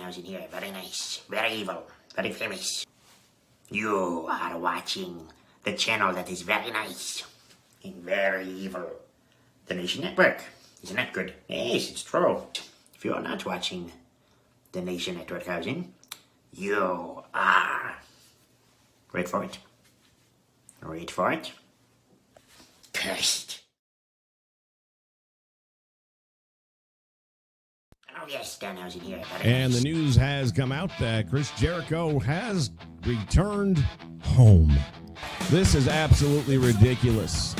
house in here. Very nice, very evil, very famous. You are watching the channel that is very nice and very evil. The Nation Network. Isn't that good? Yes, it's true. If you are not watching the Nation Network housing, you are... Wait for it. Wait for it. Cursed. Oh yes, Danhausen here. And the news has come out that Chris Jericho has returned home. This is absolutely ridiculous.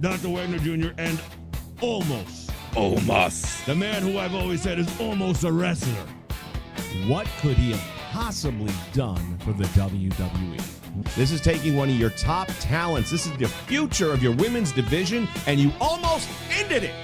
Dr. Wagner Jr. and almost. The man who I've always said is almost a wrestler. What could he have possibly done for the WWE? This is taking one of your top talents. This is the future of your women's division, and you almost ended it.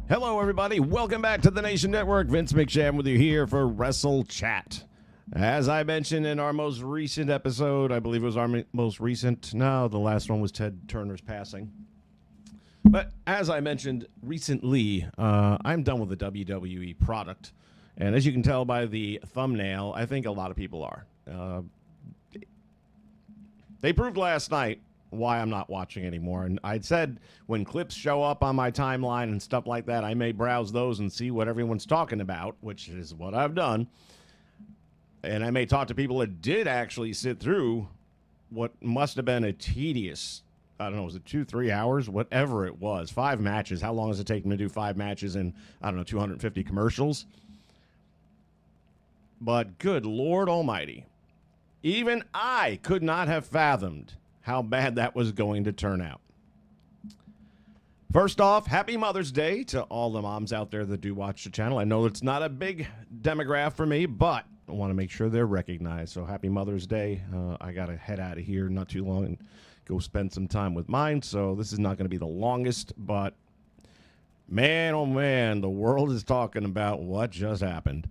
Hello, everybody. Welcome back to the Nation Network. Vince McSham with you here for WrestleChat. As I mentioned in our most recent episode, I believe it was our most recent. No, the last one was Ted Turner's passing. But as I mentioned recently, I'm done with the WWE product. And as you can tell by the thumbnail, I think a lot of people are. They proved last night why I'm not watching anymore. And I'd said when clips show up on my timeline and stuff like that, I may browse those and see what everyone's talking about, which is what I've done. And I may talk to people that did actually sit through what must have been a tedious, I don't know, was it 2-3 hours? Whatever it was. 5 matches. How long does it take them to do 5 matches in, I don't know, 250 commercials? But good Lord Almighty. Even I could not have fathomed how bad that was going to turn out. First off, happy Mother's Day to all the moms out there that do watch the channel. I know it's not a big demographic for me, but I want to make sure they're recognized. So happy Mother's Day. I got to head out of here not too long and go spend some time with mine. So this is not going to be the longest, but man, oh man, the world is talking about what just happened.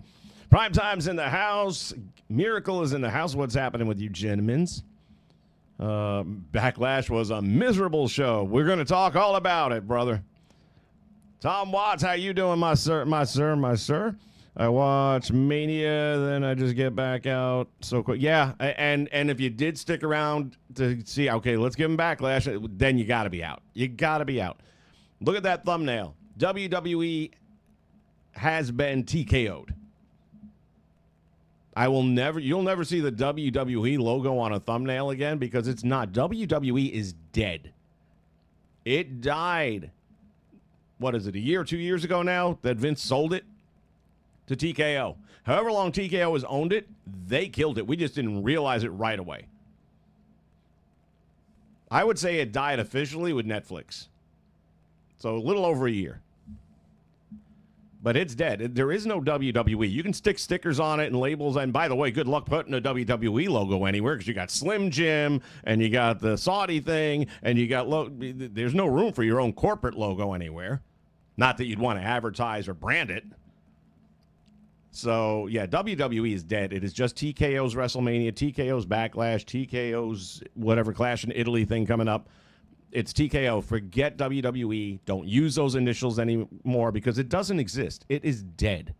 Prime Time's in the house. Miracle is in the house. What's happening with you gentlemen? Backlash was a miserable show. We're going to talk all about it, brother. Tom Watts, how you doing, my sir? I watch Mania, then I just get back out so quick. Yeah, and if you did stick around to see, okay, let's give him Backlash, then you got to be out. You got to be out. Look at that thumbnail. WWE has been TKO'd. You'll never see the WWE logo on a thumbnail again because it's not. WWE is dead. It died. What is it, a year or 2 years ago now that Vince sold it to TKO? However long TKO has owned it, they killed it. We just didn't realize it right away. I would say it died officially with Netflix. So a little over a year. But it's dead. There is no WWE. You can stick stickers on it and labels. And by the way, good luck putting a WWE logo anywhere because you got Slim Jim and you got the Saudi thing and you got... There's no room for your own corporate logo anywhere. Not that you'd want to advertise or brand it. So, yeah, WWE is dead. It is just TKO's WrestleMania, TKO's Backlash, TKO's whatever Clash in Italy thing coming up. It's TKO. Forget WWE. Don't use those initials anymore because it doesn't exist. It is dead.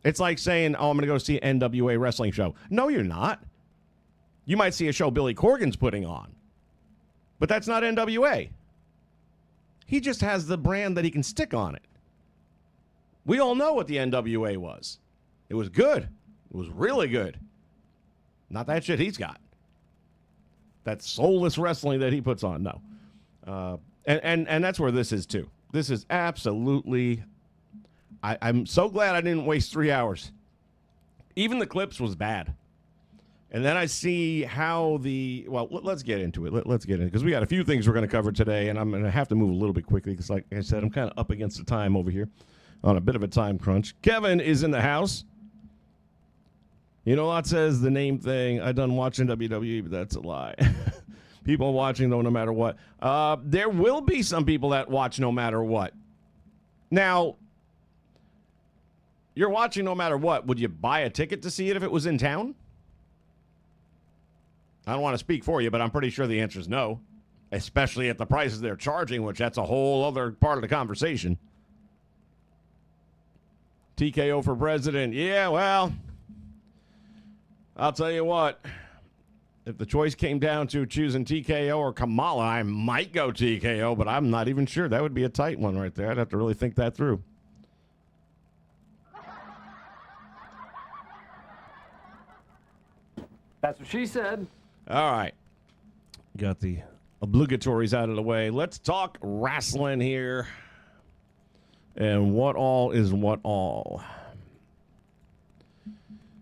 It's like saying, oh, I'm going to go see an NWA wrestling show. No, you're not. You might see a show Billy Corgan's putting on. But that's not NWA. He just has the brand that he can stick on it. We all know what the NWA was. It was good. It was really good. Not that shit he's got. That soulless wrestling that he puts on. No. And that's where this is too. This is absolutely. I'm so glad I didn't waste 3 hours. Even the clips was bad, and then I see how let's get into it. Let's get in because we got a few things we're going to cover today, and I'm going to have to move a little bit quickly because, like I said, I'm kind of up against the time over here, on a bit of a time crunch. Kevin is in the house. You know, Lot says the name thing. I done watching WWE, but that's a lie. People watching, though, no matter what. There will be some people that watch no matter what. Now, you're watching no matter what. Would you buy a ticket to see it if it was in town? I don't want to speak for you, but I'm pretty sure the answer is no. Especially at the prices they're charging, which that's a whole other part of the conversation. TKO for president. Yeah, well, I'll tell you what. If the choice came down to choosing TKO or Kamala, I might go TKO, but I'm not even sure. That would be a tight one right there. I'd have to really think that through. That's what she said. All right. Got the obligatories out of the way. Let's talk wrestling here. And what all is what all.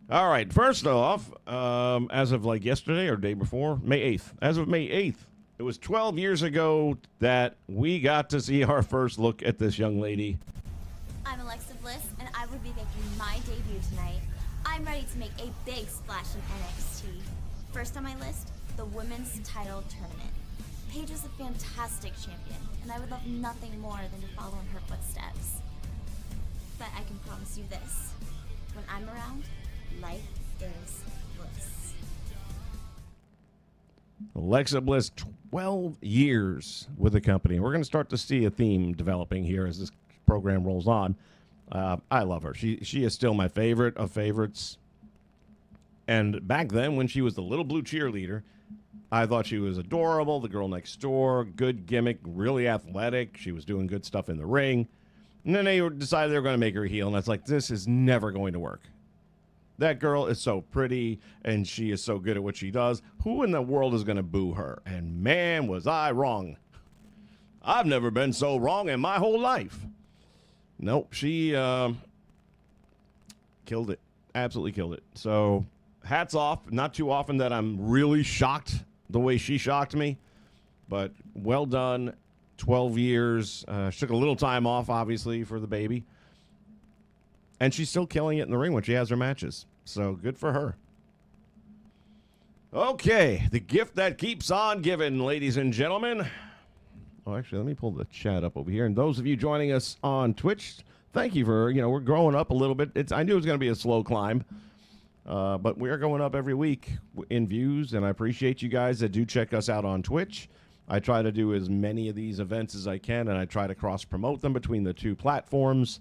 All right. First off, as of like yesterday or day before, May 8th. As of May 8th, it was 12 years ago that we got to see our first look at this young lady. I'm Alexa Bliss, and I will be making my debut tonight. I'm ready to make a big splash in NXT. First on my list, the Women's Title Tournament. Paige is a fantastic champion, and I would love nothing more than to follow in her footsteps. But I can promise you this. When I'm around, life is bliss. Alexa Bliss, 12 years with the company. We're going to start to see a theme developing here as this program rolls on. I love her. She is still my favorite of favorites. And back then, when she was the little blue cheerleader, I thought she was adorable, the girl next door, good gimmick, really athletic. She was doing good stuff in the ring. And then they decided they were going to make her a heel, and I was like, this is never going to work. That girl is so pretty, and she is so good at what she does. Who in the world is going to boo her? And man, was I wrong. I've never been so wrong in my whole life. Nope, she killed it. Absolutely killed it. So hats off. Not too often that I'm really shocked the way she shocked me, but well done. 12 years. She took a little time off, obviously, for the baby. And she's still killing it in the ring when she has her matches. So good for her. Okay, the gift that keeps on giving, ladies and gentlemen. Oh, actually, let me pull the chat up over here. And those of you joining us on Twitch, thank you for, we're growing up a little bit. I knew it was going to be a slow climb, but we are going up every week in views, and I appreciate you guys that do check us out on Twitch. I try to do as many of these events as I can, and I try to cross-promote them between the two platforms.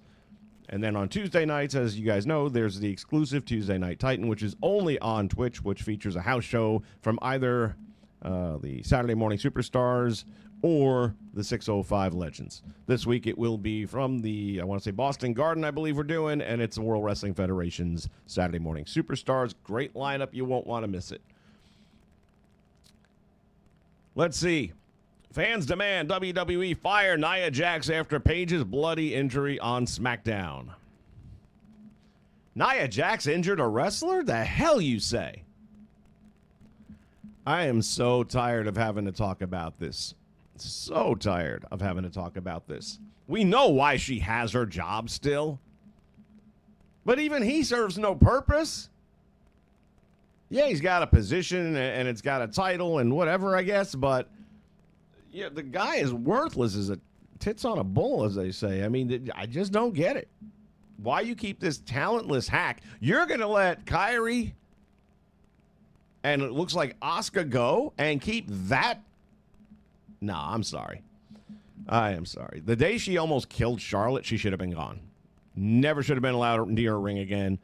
And then on Tuesday nights, as you guys know, there's the exclusive Tuesday Night Titan, which is only on Twitch, which features a house show from either the Saturday Morning Superstars or the 605 Legends. This week it will be from the, I want to say Boston Garden, I believe we're doing, and it's the World Wrestling Federation's Saturday Morning Superstars. Great lineup. You won't want to miss it. Let's see. Fans demand WWE fire Nia Jax after Paige's bloody injury on SmackDown. Nia Jax injured a wrestler? The hell you say? I am so tired of having to talk about this. So tired of having to talk about this. We know why she has her job still. But even he serves no purpose. Yeah, he's got a position and it's got a title and whatever, I guess, but yeah, the guy is worthless as a tits on a bull, as they say. I mean, I just don't get it. Why you keep this talentless hack? You're going to let Kyrie and it looks like Asuka go and keep that? No, I'm sorry. I am sorry. The day she almost killed Charlotte, she should have been gone. Never should have been allowed near a ring again.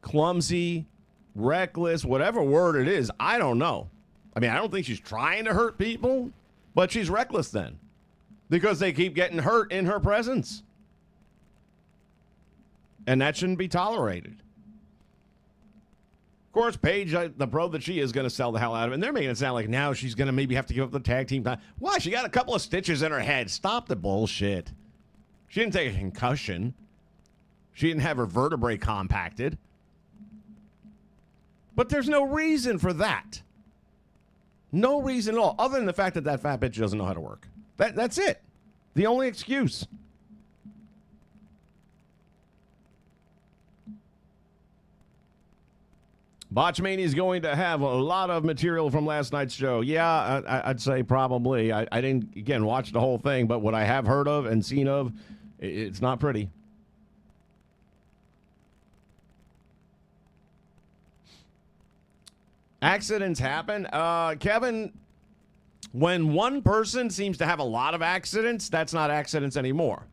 Clumsy, reckless, whatever word it is, I don't know. I mean, I don't think she's trying to hurt people, but she's reckless then because they keep getting hurt in her presence. And that shouldn't be tolerated. Of course, Paige, the pro that she is, going to sell the hell out of it. And they're making it sound like now she's going to maybe have to give up the tag team time. Why? She got a couple of stitches in her head. Stop the bullshit. She didn't take a concussion. She didn't have her vertebrae compacted. But there's no reason for that. No reason at all, other than the fact that that fat bitch doesn't know how to work. That's it. The only excuse. Botchmania is going to have a lot of material from last night's show. Yeah, I'd say probably. I didn't, again, watch the whole thing, but what I have heard of and seen of, It's not pretty. Accidents happen. Kevin, when one person seems to have a lot of accidents, that's not accidents anymore.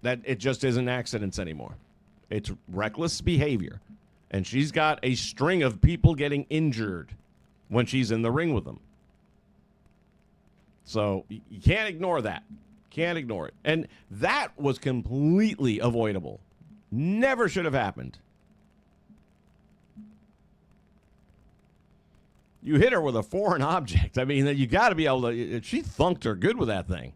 That it just isn't accidents anymore. It's reckless behavior. And she's got a string of people getting injured when she's in the ring with them. So you can't ignore that. Can't ignore it. And that was completely avoidable. Never should have happened. You hit her with a foreign object. I mean, you got to be able to. She thunked her good with that thing.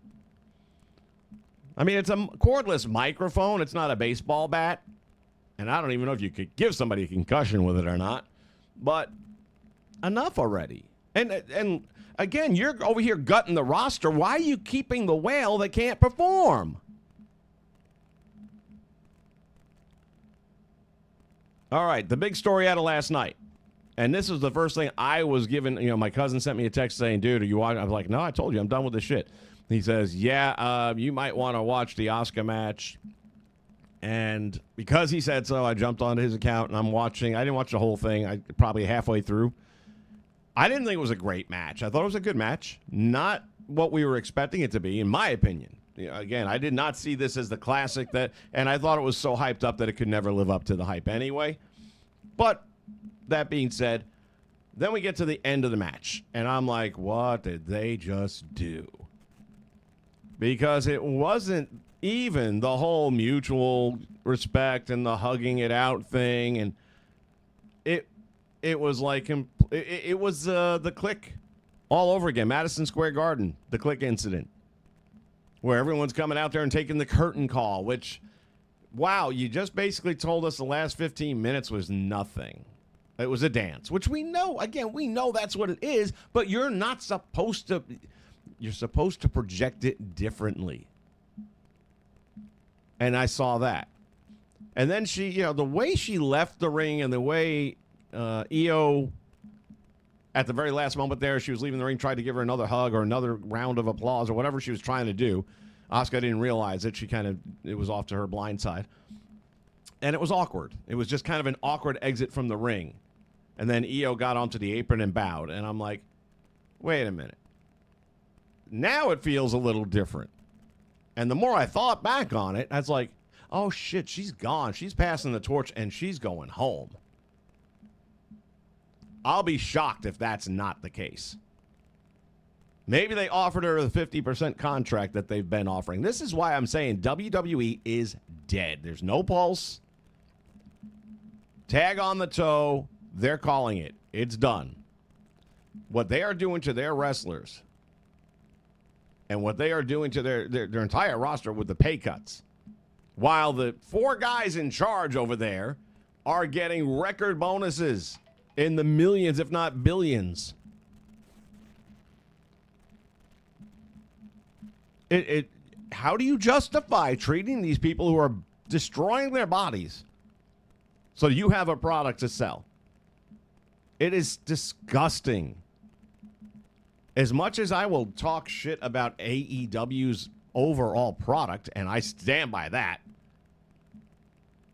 I mean, it's a cordless microphone. It's not a baseball bat. And I don't even know if you could give somebody a concussion with it or not. But enough already. And again, you're over here gutting the roster. Why are you keeping the whale that can't perform? All right, the big story out of last night. And this was the first thing I was given. You know, my cousin sent me a text saying, dude, are you watching? I was like, no, I told you, I'm done with this shit. He says, yeah, you might want to watch the Asuka match. And because he said so, I jumped onto his account and I'm watching. I didn't watch the whole thing. I probably halfway through. I didn't think it was a great match. I thought it was a good match. Not what we were expecting it to be, in my opinion. You know, again, I did not see this as the classic and I thought it was so hyped up that it could never live up to the hype anyway. But that being said, then we get to the end of the match, and I'm like, what did they just do? Because it wasn't even the whole mutual respect and the hugging it out thing, and it was like it was the Click all over again. Madison Square Garden, the Click incident, where everyone's coming out there and taking the curtain call, which, wow, you just basically told us the last 15 minutes was nothing. It was a dance, which we know, again, we know that's what it is, but you're not supposed to, you're supposed to project it differently. And I saw that. And then she, you know, the way she left the ring and the way Io, at the very last moment there, she was leaving the ring, tried to give her another hug or another round of applause or whatever she was trying to do. Asuka didn't realize it. It was off to her blind side. And it was awkward. It was just kind of an awkward exit from the ring. And then Io got onto the apron and bowed. And I'm like, wait a minute. Now it feels a little different. And the more I thought back on it, I was like, oh, shit, she's gone. She's passing the torch, and she's going home. I'll be shocked if that's not the case. Maybe they offered her the 50% contract that they've been offering. This is why I'm saying WWE is dead. There's no pulse. Tag on the toe. They're calling it. It's done. What they are doing to their wrestlers and what they are doing to their entire roster with the pay cuts, while the 4 guys in charge over there are getting record bonuses in the millions, if not billions. How do you justify treating these people who are destroying their bodies so you have a product to sell? It is disgusting. As much as I will talk shit about AEW's overall product, and I stand by that,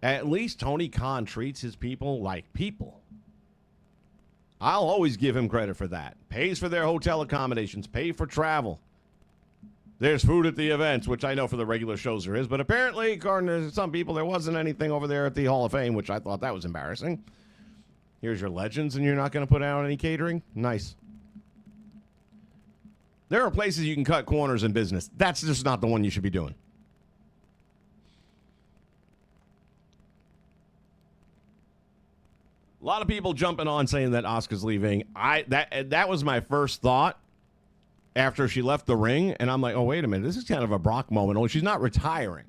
at least Tony Khan treats his people like people. I'll always give him credit for that. Pays for their hotel accommodations, pay for travel. There's food at the events, which I know for the regular shows there is, but apparently, according to some people, there wasn't anything over there at the Hall of Fame, which I thought that was embarrassing. Here's your legends, and you're not going to put out any catering? Nice. There are places you can cut corners in business. That's just not the one you should be doing. A lot of people jumping on saying that Asuka's leaving. That was my first thought after she left the ring, and I'm like, oh, wait a minute. This is kind of a Brock moment. Only she's not retiring.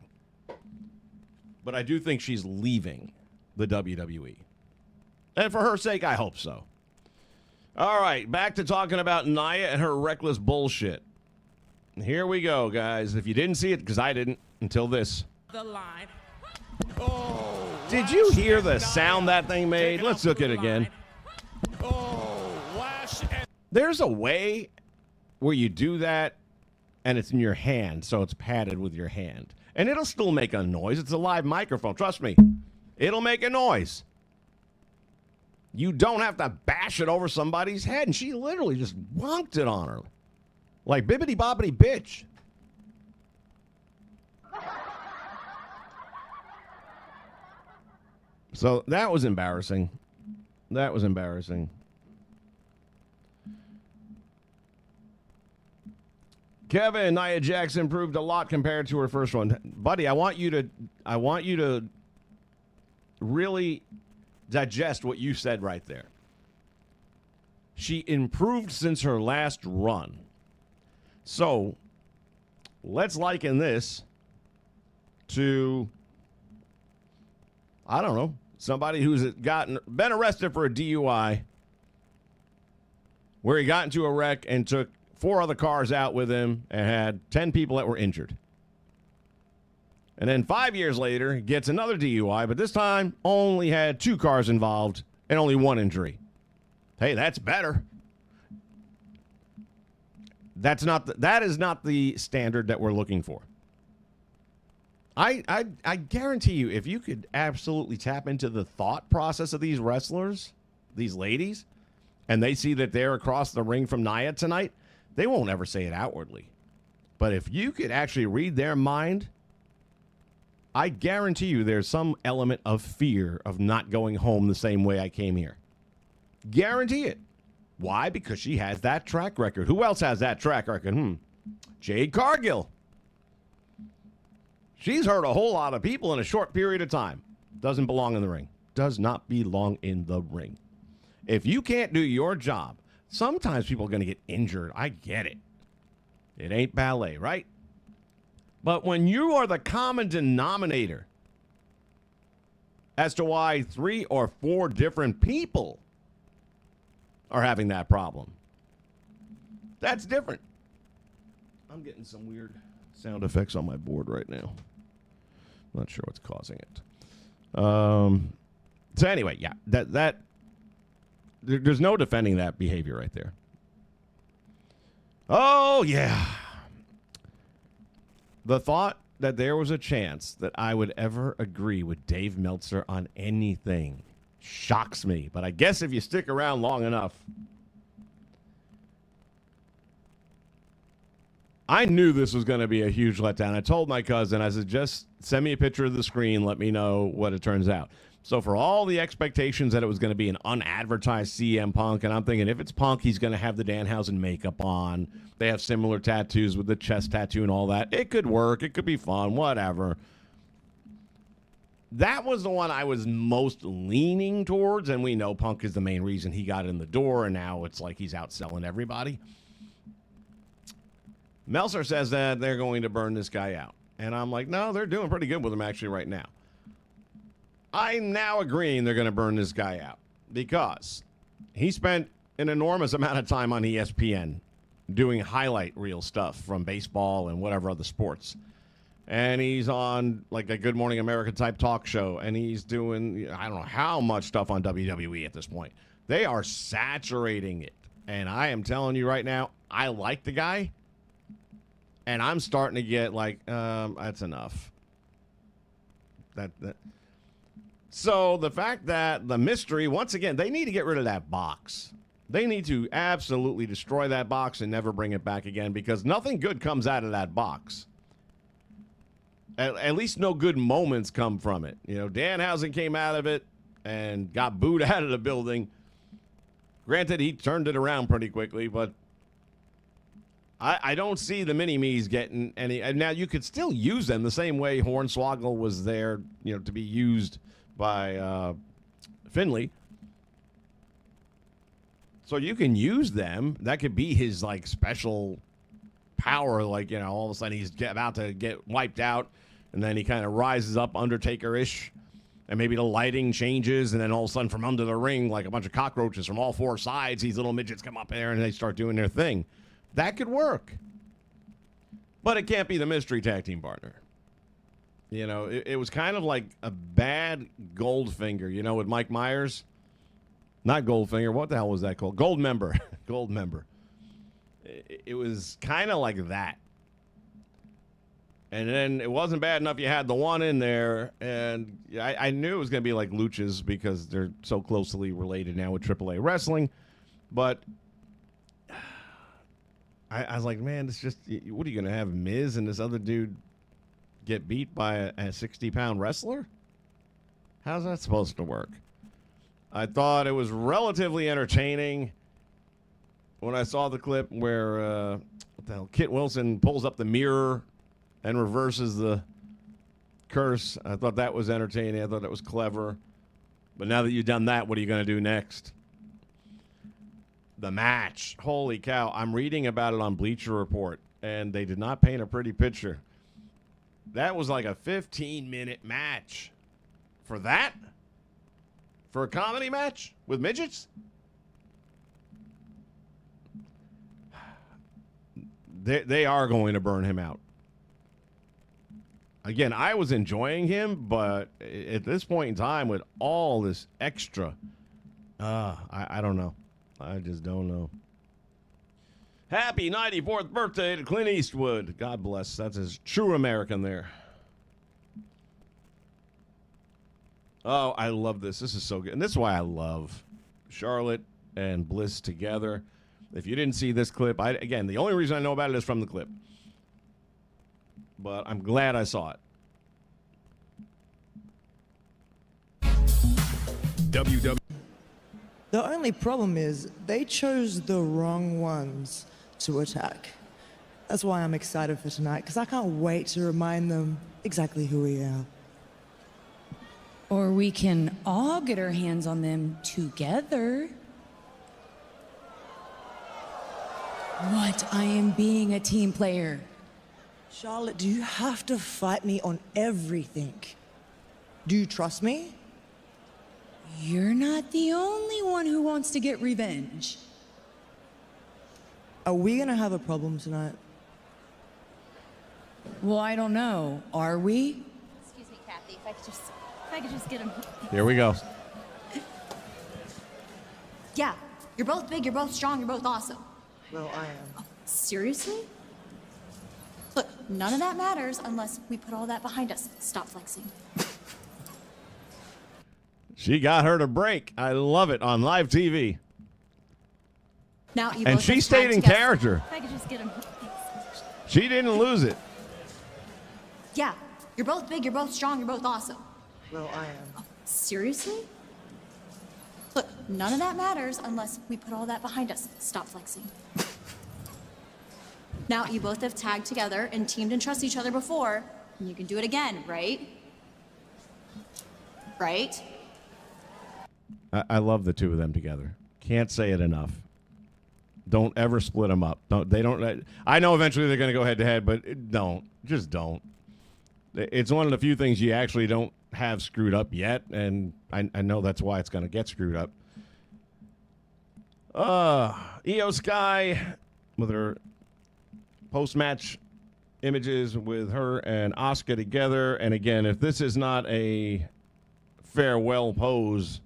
But I do think she's leaving the WWE. And for her sake, I hope so. All right, back to talking about Nia and her reckless bullshit. Here we go, guys. If you didn't see it, because I didn't until this. The line. Oh, did you hear the sound that thing made? Let's look at it again. Oh, Lash. There's a way where you do that and it's in your hand, so it's padded with your hand. And it'll still make a noise. It's a live microphone. Trust me. It'll make a noise. You don't have to bash it over somebody's head. And she literally just wonked it on her. Like bibbity bobbity bitch. So that was embarrassing. That was embarrassing. Kevin, Nia Jax improved a lot compared to her first one. Buddy, I want you to really digest what you said right there. She improved since her last run. So, let's liken this to, I don't know, somebody who's been arrested for a DUI where he got into a wreck and took 4 other cars out with him and had 10 people that were injured. And then 5 years later, he gets another DUI, but this time only had 2 cars involved and only 1 injury. Hey, that's better. That is not the standard that we're looking for. I guarantee you, if you could absolutely tap into the thought process of these wrestlers, these ladies, and they see that they're across the ring from Nia tonight, they won't ever say it outwardly. But if you could actually read their mind, I guarantee you there's some element of fear of not going home the same way I came here. Guarantee it. Why? Because she has that track record. Who else has that track record? Jade Cargill. She's hurt a whole lot of people in a short period of time. Doesn't belong in the ring. Does not belong in the ring. If you can't do your job, sometimes people are going to get injured. I get it. It ain't ballet, right? But when you are the common denominator as to why 3 or 4 different people are having that problem, that's different. I'm getting some weird sound effects on my board right now. Not sure what's causing it. So anyway, yeah, there's no defending that behavior right there. Oh, yeah. The thought that there was a chance that I would ever agree with Dave Meltzer on anything shocks me. But I guess if you stick around long enough, I knew this was going to be a huge letdown. I told my cousin, I said, just send me a picture of the screen. Let me know what it turns out. So for all the expectations that it was going to be an unadvertised CM Punk, and I'm thinking if it's Punk, he's going to have the Danhausen makeup on. They have similar tattoos with the chest tattoo and all that. It could work. It could be fun, whatever. That was the one I was most leaning towards, and we know Punk is the main reason he got in the door, and now it's like he's outselling everybody. Meltzer says that they're going to burn this guy out. And I'm like, no, they're doing pretty good with him actually right now. I'm now agreeing they're going to burn this guy out because he spent an enormous amount of time on ESPN doing highlight reel stuff from baseball and whatever other sports. And he's on like a Good Morning America type talk show, and he's doing, I don't know how much stuff on WWE at this point. They are saturating it. And I am telling you right now, I like the guy, and I'm starting to get like, that's enough. So the fact that the mystery, once again, they need to get rid of that box. They need to absolutely destroy that box and never bring it back again because nothing good comes out of that box. At least no good moments come from it. You know, Danhausen came out of it and got booed out of the building. Granted, he turned it around pretty quickly, but I don't see the mini-me's getting any. And now you could still use them the same way Hornswoggle was there, you know, to be used by Finley. So you can use them. That could be his, like, special power. Like, you know, all of a sudden he's about to get wiped out, and then he kind of rises up Undertaker-ish, and maybe the lighting changes, and then all of a sudden from under the ring, like a bunch of cockroaches from all 4 sides, these little midgets come up there, and they start doing their thing. That could work. But it can't be the mystery tag team partner. You know, it was kind of like a bad Goldfinger, you know, with Mike Myers. Not Goldfinger. What the hell was that called? Goldmember. Goldmember. It was kind of like that. And then it wasn't bad enough you had the one in there, and I knew it was going to be like luchas because they're so closely related now with AAA wrestling. But I was like, man, it's just, what are you going to have, Miz and this other dude get beat by a 60-pound wrestler? How's that supposed to work? I thought it was relatively entertaining when I saw the clip where what the hell, Kit Wilson pulls up the mirror and reverses the curse. I thought that was entertaining. I thought that was clever. But now that you've done that, what are you going to do next? The match. Holy cow. I'm reading about it on Bleacher Report, and they did not paint a pretty picture. That was like a 15-minute match. For that? For a comedy match with midgets? They are going to burn him out. Again, I was enjoying him, but at this point in time, with all this extra, I don't know. I just don't know. Happy 94th birthday to Clint Eastwood. God bless. That's his true American there. Oh, I love this. This is so good. And this is why I love Charlotte and Bliss together. If you didn't see this clip, again, the only reason I know about it is from the clip. But I'm glad I saw it. WWE. The only problem is they chose the wrong ones to attack. That's why I'm excited for tonight, because I can't wait to remind them exactly who we are. Or we can all get our hands on them together. What? I am being a team player. Charlotte, do you have to fight me on everything? Do you trust me? You're not the only one who wants to get revenge. Are we gonna have a problem tonight? Well, I don't know. Are we? Excuse me, Kathy, if I could just get him. Here we go. Yeah, you're both big, you're both strong, you're both awesome. Well, I am. Seriously? Look, none of that matters unless we put all that behind us. Stop flexing. She got her to break. I love it on live TV. Now you And both she have stayed time in together. character. If I could just get him. She didn't lose it. Yeah, you're both big, you're both strong, you're both awesome. Well, I am. Seriously? Look, none of that matters unless we put all that behind us. Stop flexing. Now, you both have tagged together and teamed and trust each other before, and you can do it again, right? Right? I love the two of them together. Can't say it enough. Don't ever split them up. I know eventually they're going to go head to head, but don't. Just don't. It's one of the few things you actually don't have screwed up yet, and I know that's why it's going to get screwed up. Io Sky with her post-match images with her and Asuka together. And again, if this is not a farewell pose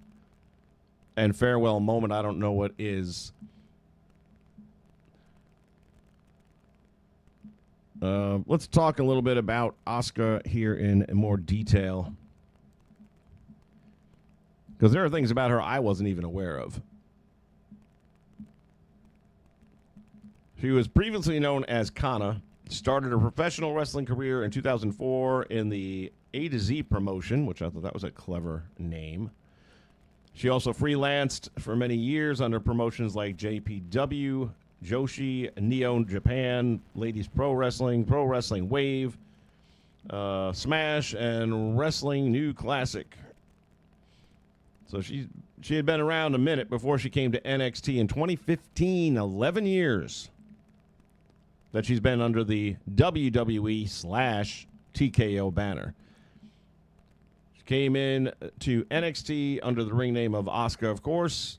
and farewell moment, I don't know what is. Let's talk a little bit about Asuka here in more detail, because there are things about her I wasn't even aware of. She was previously known as Kana, started her professional wrestling career in 2004 in the A to Z promotion, which I thought that was a clever name. She also freelanced for many years under promotions like JPW, Joshi, Neon Japan, Ladies Pro Wrestling Wave, Smash, and Wrestling New Classic. So she had been around a minute before she came to NXT in 2015, 11 years that she's been under the WWE/TKO banner. She came in to NXT under the ring name of Asuka, of course.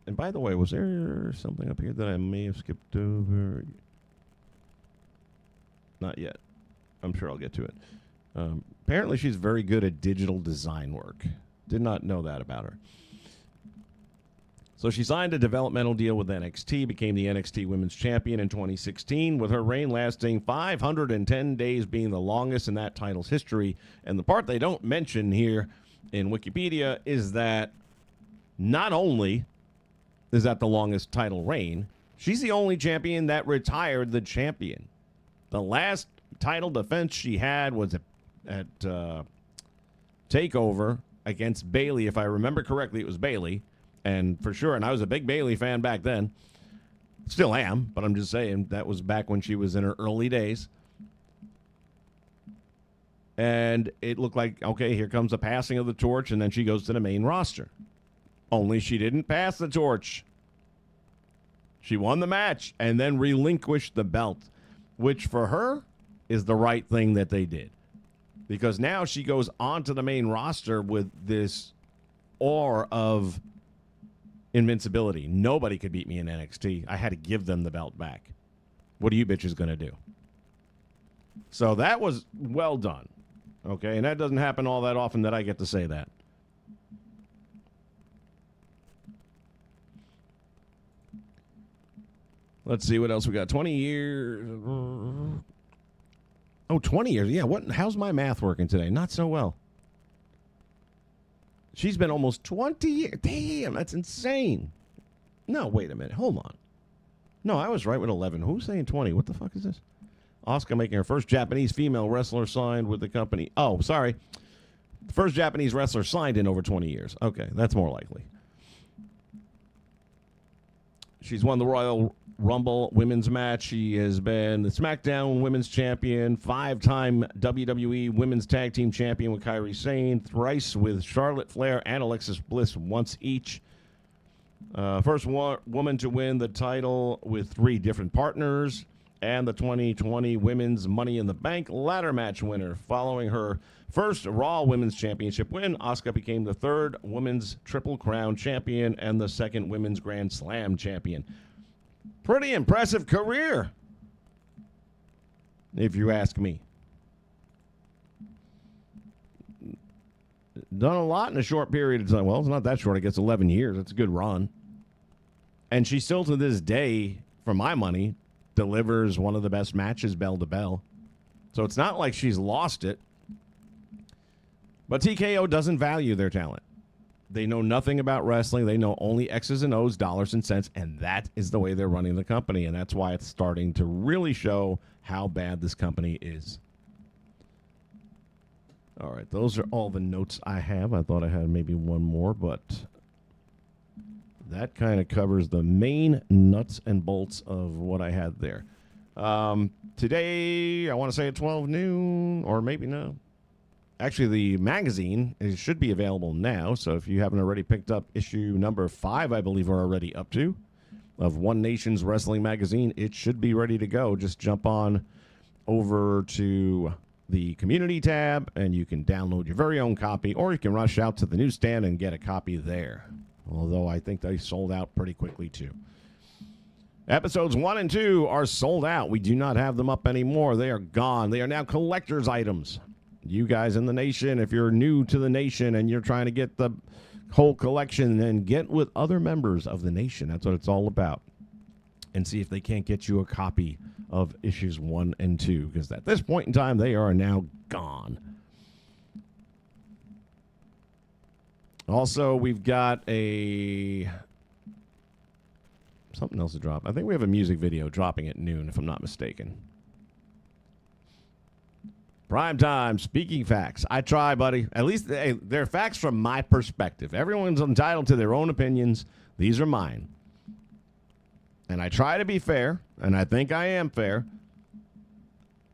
And by the way, was there something up here that I may have skipped over? Not yet. I'm sure I'll get to it. Apparently, she's very good at digital design work. Did not know that about her. So she signed a developmental deal with NXT, became the NXT Women's Champion in 2016, with her reign lasting 510 days, being the longest in that title's history. And the part they don't mention here in Wikipedia is that not only is that the longest title reign, she's the only champion that retired the champion. The last title defense she had was at TakeOver against Bayley. If I remember correctly, it was Bayley. And for sure, and I was a big Bayley fan back then. Still am, but I'm just saying that was back when she was in her early days. And it looked like, okay, here comes the passing of the torch, and then she goes to the main roster. Only she didn't pass the torch. She won the match and then relinquished the belt, which for her is the right thing that they did. Because now she goes onto the main roster with this aura of invincibility. Nobody could beat me in NXT. I had to give them the belt back. What are you bitches going to do? So that was well done. Okay, and that doesn't happen all that often that I get to say that. Let's see what else we got. 20 years. Oh, 20 years. Yeah, how's my math working today? Not so well. She's been almost 20 years. Damn, that's insane. No, wait a minute. Hold on. No, I was right with 11. Who's saying 20? What the fuck is this? Asuka making her first Japanese female wrestler signed with the company. Oh, sorry. First Japanese wrestler signed in over 20 years. Okay, that's more likely. She's won the Royal Rumble women's match. She has been the SmackDown women's champion, 5-time WWE women's tag team champion with Kairi Sane, thrice with Charlotte Flair and Alexis Bliss once each. First woman to win the title with 3 different partners, and the 2020 Women's Money in the Bank ladder match winner. Following her first Raw Women's Championship win, Asuka became the 3rd Women's Triple Crown champion and the 2nd Women's Grand Slam champion. Pretty impressive career, if you ask me. Done a lot in a short period of time. Well, it's not that short. I guess 11 years. That's a good run. And she still, to this day, for my money, delivers one of the best matches bell to bell. So it's not like she's lost it. But TKO doesn't value their talent. They know nothing about wrestling. They know only X's and O's, dollars and cents, and that is the way they're running the company, and that's why it's starting to really show how bad this company is. All right, those are all the notes I have. I thought I had maybe one more, but that kind of covers the main nuts and bolts of what I had there. Today, I want to say at 12 noon, or maybe no. Actually, the magazine should be available now, so if you haven't already picked up issue number 5, I believe we're already up to, of One Nation's Wrestling Magazine, it should be ready to go. Just jump on over to the community tab, and you can download your very own copy, or you can rush out to the newsstand and get a copy there, although I think they sold out pretty quickly, too. Episodes 1 and 2 are sold out. We do not have them up anymore. They are gone. They are now collector's items. You guys in the nation, if you're new to the nation and you're trying to get the whole collection, then get with other members of the nation. That's what it's all about. And see if they can't get you a copy of issues 1 and 2, because at this point in time, they are now gone. Also, we've got something else to drop. I think we have a music video dropping at noon, if I'm not mistaken. Prime time, speaking facts. I try, buddy. At least they're facts from my perspective. Everyone's entitled to their own opinions. These are mine. And I try to be fair, and I think I am fair.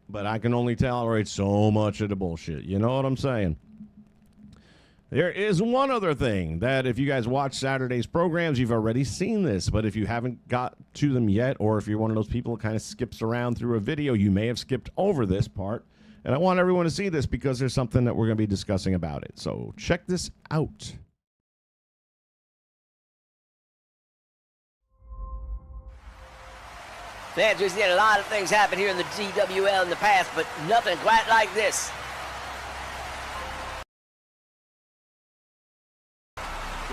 But I can only tolerate so much of the bullshit. You know what I'm saying? There is one other thing that if you guys watch Saturday's programs, you've already seen this. But if you haven't got to them yet, or if you're one of those people who kind of skips around through a video, you may have skipped over this part. And I want everyone to see this because there's something that we're going to be discussing about it. So check this out. Fans, we've seen a lot of things happen here in the DWL in the past, but nothing quite like this.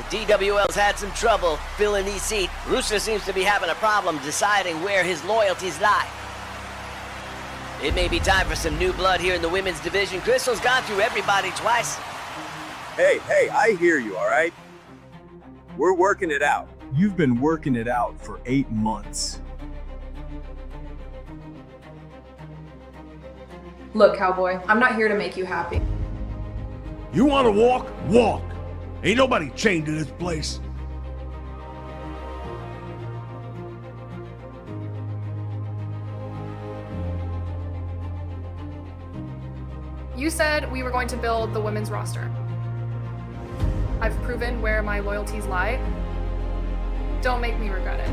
The DWL's had some trouble filling these seats. Rooster seems to be having a problem deciding where his loyalties lie. It may be time for some new blood here in the women's division. Crystal's gone through everybody twice. Hey, I hear you, all right? We're working it out. You've been working it out for 8 months. Look, cowboy, I'm not here to make you happy. You want to walk? Walk. Ain't nobody chained to this place. You said we were going to build the women's roster. I've proven where my loyalties lie. Don't make me regret it.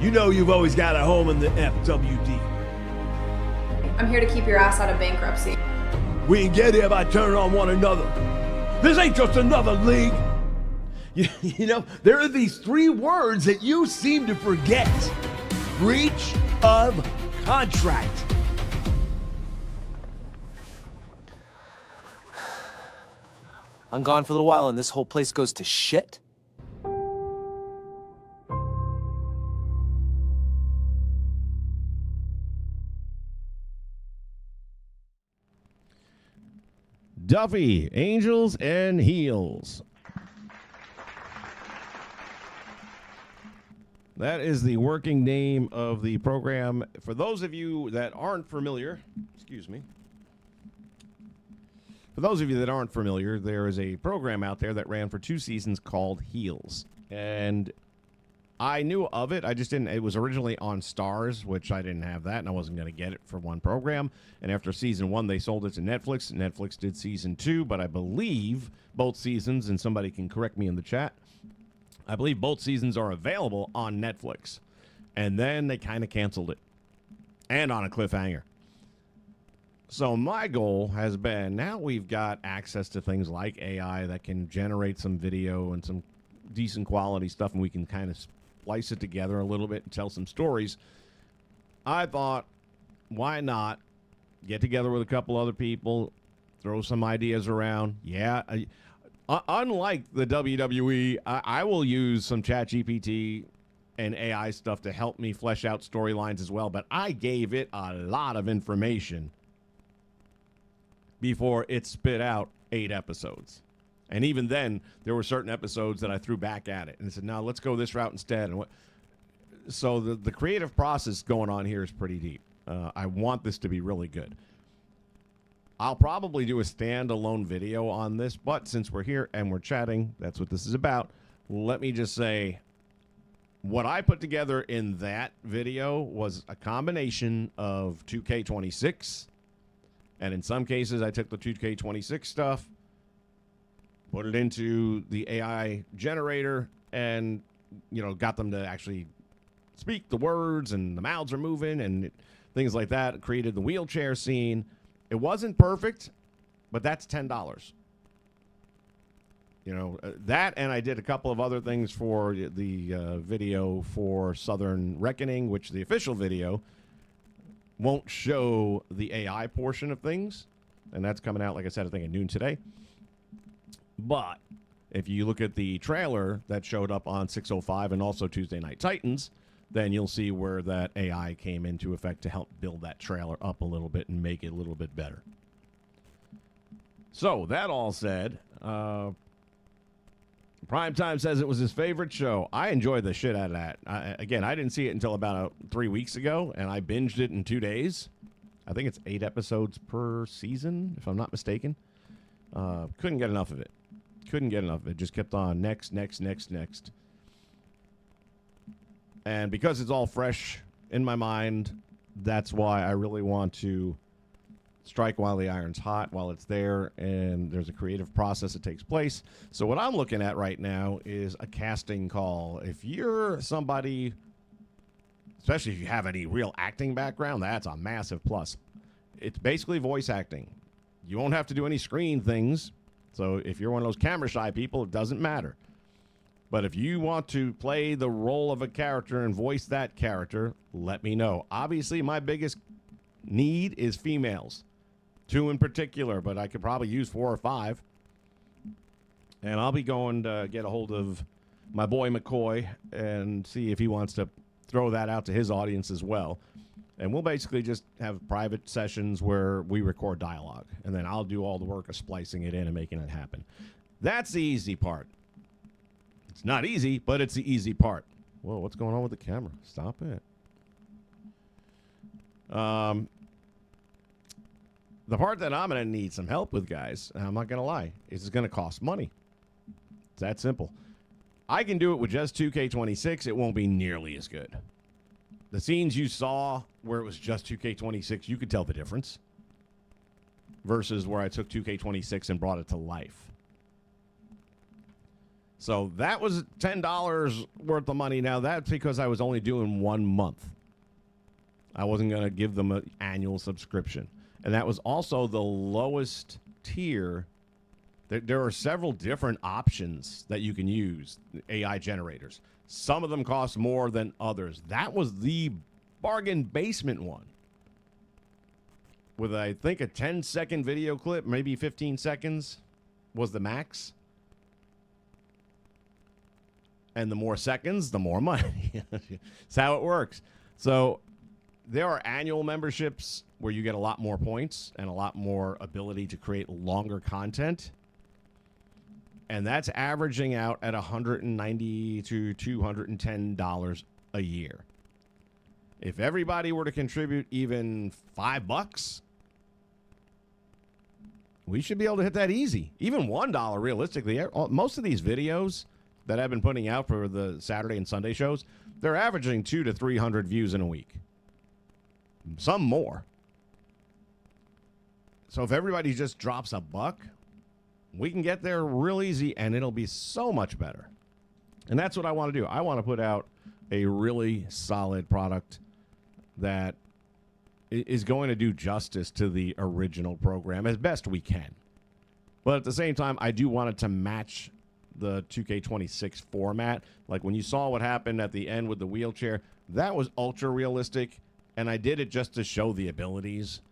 You know you've always got a home in the FWD. I'm here to keep your ass out of bankruptcy. We can get here by turning on one another. This ain't just another league. You know, there are these 3 words that you seem to forget. Breach of contract. I'm gone for a little while and this whole place goes to shit? Duffy, Angels and Heels. That is the working name of the program. For those of you that aren't familiar, excuse me. For those of you that aren't familiar, there is a program out there that ran for 2 seasons called Heels. And I knew of it. I just didn't. It was originally on Stars, which I didn't have that, and I wasn't going to get it for one program. And after season 1, they sold it to Netflix. Netflix did season 2, but I believe both seasons, and somebody can correct me in the chat, I believe both seasons are available on Netflix. And then they kind of canceled it. And on a cliffhanger. So my goal has been, now we've got access to things like AI that can generate some video and some decent quality stuff, and we can kind of splice it together a little bit and tell some stories. I thought, why not get together with a couple other people, throw some ideas around. Yeah, unlike the WWE, I will use some ChatGPT and AI stuff to help me flesh out storylines as well, but I gave it a lot of information before it spit out 8 episodes. And even then, there were certain episodes that I threw back at it and said, no, let's go this route instead. And so the creative process going on here is pretty deep. I want this to be really good. I'll probably do a standalone video on this, but since we're here and we're chatting, that's what this is about. Let me just say, what I put together in that video was a combination of 2K26, and in some cases, I took the 2K26 stuff, put it into the AI generator, and, you know, got them to actually speak the words, and the mouths are moving, and things like that. Created the wheelchair scene. It wasn't perfect, but that's $10. You know, that, and I did a couple of other things for the video for Southern Reckoning, which the official video won't show the AI portion of things, and that's coming out, like I said, I think at noon today. But if you look at the trailer that showed up on 605 and also Tuesday Night Titans, then you'll see where that AI came into effect to help build that trailer up a little bit and make it a little bit better. So, that all said, Primetime says it was his favorite show. I enjoyed the shit out of that. Again, I didn't see it until about 3 weeks ago, and I binged it in 2 days. I think it's 8 episodes per season, if I'm not mistaken. Couldn't get enough of it. Couldn't get enough of it. Just kept on next. And because it's all fresh in my mind, that's why I really want to strike while the iron's hot, while it's there, and there's a creative process that takes place. So what I'm looking at right now is a casting call. If you're somebody, especially if you have any real acting background, that's a massive plus. It's basically voice acting. You won't have to do any screen things. So if you're one of those camera shy people, it doesn't matter. But if you want to play the role of a character and voice that character, let me know. Obviously, my biggest need is females. 2 in particular, but I could probably use 4 or 5. And I'll be going to get a hold of my boy McCoy and see if he wants to throw that out to his audience as well. And we'll basically just have private sessions where we record dialogue. And then I'll do all the work of splicing it in and making it happen. That's the easy part. It's not easy, but it's the easy part. Whoa, what's going on with the camera? Stop it. The part that I'm going to need some help with, guys, and I'm not going to lie, is going to cost money. It's that simple. I can do it with just 2K26. It won't be nearly as good. The scenes you saw where it was just 2K26, you could tell the difference. Versus where I took 2K26 and brought it to life. So that was $10 worth of money. Now, that's because I was only doing 1 month. I wasn't going to give them an annual subscription. And that was also the lowest tier. There are several different options that you can use, AI generators. Some of them cost more than others. That was the bargain basement one. With, I think, a 10-second video clip, maybe 15 seconds was the max. And the more seconds, the more money. That's how it works. So there are annual memberships where you get a lot more points and a lot more ability to create longer content. And that's averaging out at $190 to $210 a year. If everybody were to contribute even $5, we should be able to hit that easy. Even $1, realistically. Most of these videos that I've been putting out for the Saturday and Sunday shows, they're averaging 200 to 300 views in a week. Some more. So if everybody just drops $1, we can get there real easy, and it'll be so much better. And that's what I want to do. I want to put out a really solid product that is going to do justice to the original program as best we can. But at the same time, I do want it to match the 2K26 format. Like when you saw what happened at the end with the wheelchair, that was ultra realistic, and I did it just to show the abilities.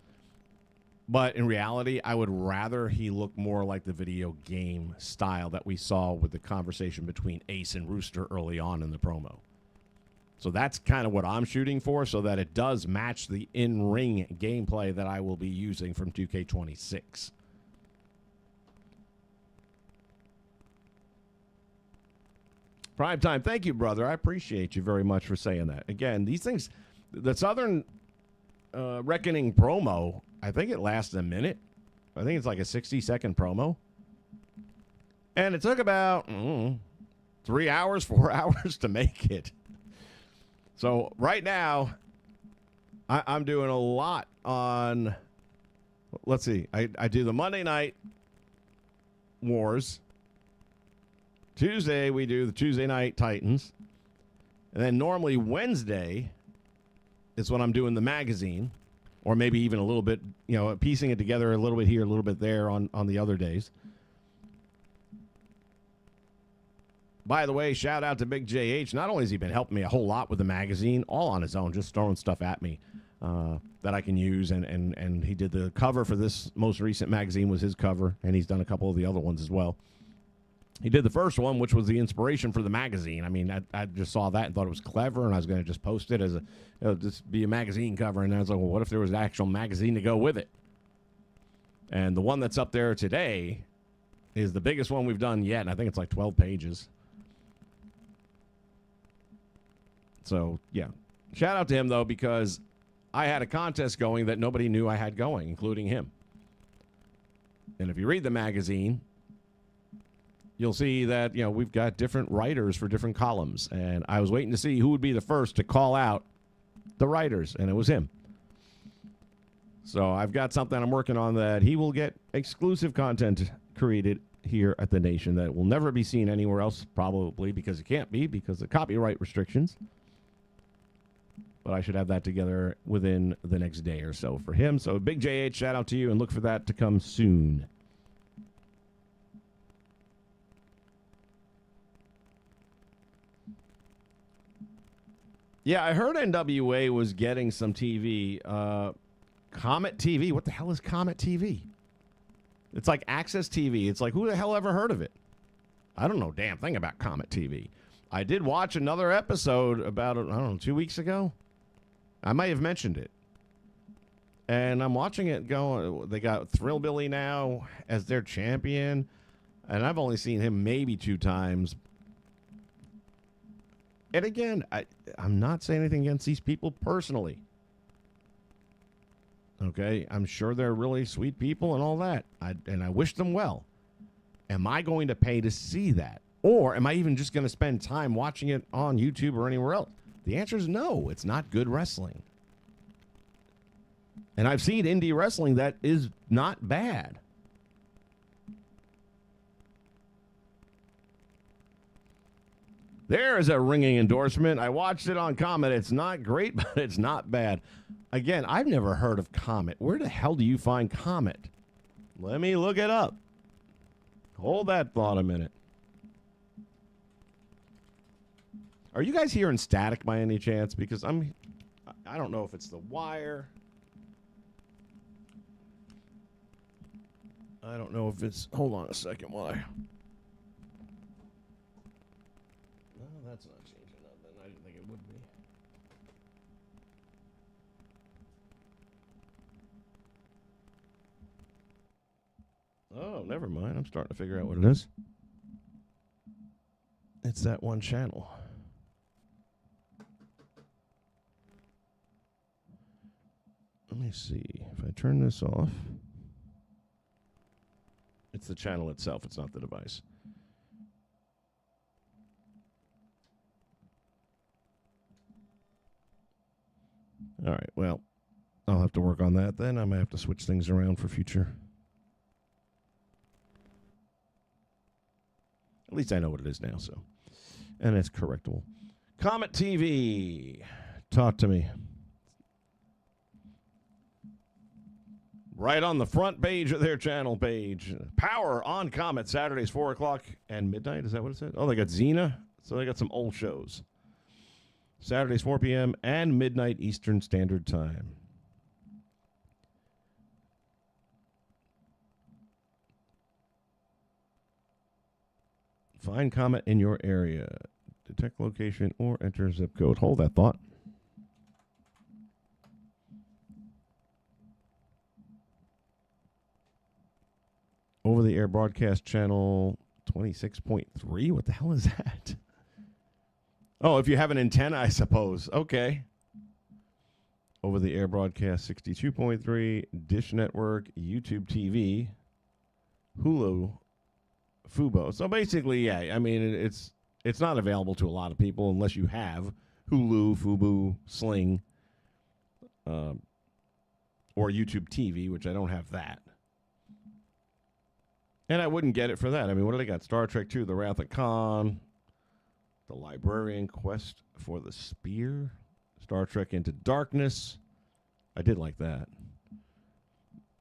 But in reality, I would rather he look more like the video game style that we saw with the conversation between Ace and Rooster early on in the promo. So that's kind of what I'm shooting for, so that it does match the in-ring gameplay that I will be using from 2K26. Primetime, thank you, brother. I appreciate you very much for saying that. Again, these things, the Southern Reckoning promo, I think it lasted a minute. I think it's like a 60-second promo. And it took about 3 hours, 4 hours to make it. So right now, I'm doing a lot on, let's see, I do the Monday Night Wars. Tuesday, we do the Tuesday Night Titans. And then normally Wednesday is when I'm doing the magazine, or maybe even a little bit, you know, piecing it together a little bit here, a little bit there on the other days. By the way, shout out to Big JH. Not only has he been helping me a whole lot with the magazine, all on his own, just throwing stuff at me that I can use. And he did the cover for this most recent magazine was his cover, and he's done a couple of the other ones as well. He did the first one, which was the inspiration for the magazine. I mean, I just saw that and thought it was clever, and I was going to just post it as just be a magazine cover. And I was like, well, what if there was an actual magazine to go with it? And the one that's up there today is the biggest one we've done yet, and I think it's like 12 pages. So, yeah. Shout out to him, though, because I had a contest going that nobody knew I had going, including him. And if you read the magazine, you'll see that, you know, we've got different writers for different columns. And I was waiting to see who would be the first to call out the writers, and it was him. So I've got something I'm working on that he will get exclusive content created here at The Nation that will never be seen anywhere else, probably because it can't be because of copyright restrictions. But I should have that together within the next day or so for him. So Big JH, shout out to you, and look for that to come soon. Yeah, I heard NWA was getting some TV. Comet TV. What the hell is Comet TV? It's like Access TV. It's like, who the hell ever heard of it? I don't know a damn thing about Comet TV. I did watch another episode about, I don't know, 2 weeks ago. I might have mentioned it. And I'm watching it going, they got Thrillbilly now as their champion. And I've only seen him maybe 2 times. And again, I'm not saying anything against these people personally. Okay? I'm sure they're really sweet people and all that. And I wish them well. Am I going to pay to see that? Or am I even just going to spend time watching it on YouTube or anywhere else? The answer is no. It's not good wrestling. And I've seen indie wrestling that is not bad. There is a ringing endorsement. I watched it on Comet. It's not great, but it's not bad. Again, I've never heard of Comet. Where the hell do you find Comet? Let me look it up. Hold that thought a minute. Are you guys hearing static by any chance? Because I don't know if it's the wire. I don't know if it's... Hold on a second while I... No, that's not changing nothing. I didn't think it would be. Oh, never mind. I'm starting to figure out what it is. It's that one channel. Let me see. If I turn this off... It's the channel itself. It's not the device. All right. Well, I'll have to work on that then. I might have to switch things around for future. At least I know what it is now, so. And it's correctable. Comet TV. Talk to me. Right on the front page of their channel page. Power on Comet, Saturdays, 4 o'clock and midnight. Is that what it said? Oh, they got Xena. So they got some old shows. Saturdays, 4 p.m. and midnight Eastern Standard Time. Find Comet in your area. Detect location or enter zip code. Hold that thought. Over-the-air broadcast channel 26.3? What the hell is that? Oh, if you have an antenna, I suppose. Okay. Over-the-air broadcast 62.3, Dish Network, YouTube TV, Hulu, Fubo. So basically, yeah, I mean, it's not available to a lot of people unless you have Hulu, Fubo, Sling, or YouTube TV, which I don't have that. And I wouldn't get it for that. I mean, what do they got? Star Trek II, The Wrath of Khan, The Librarian, Quest for the Spear, Star Trek Into Darkness. I did like that.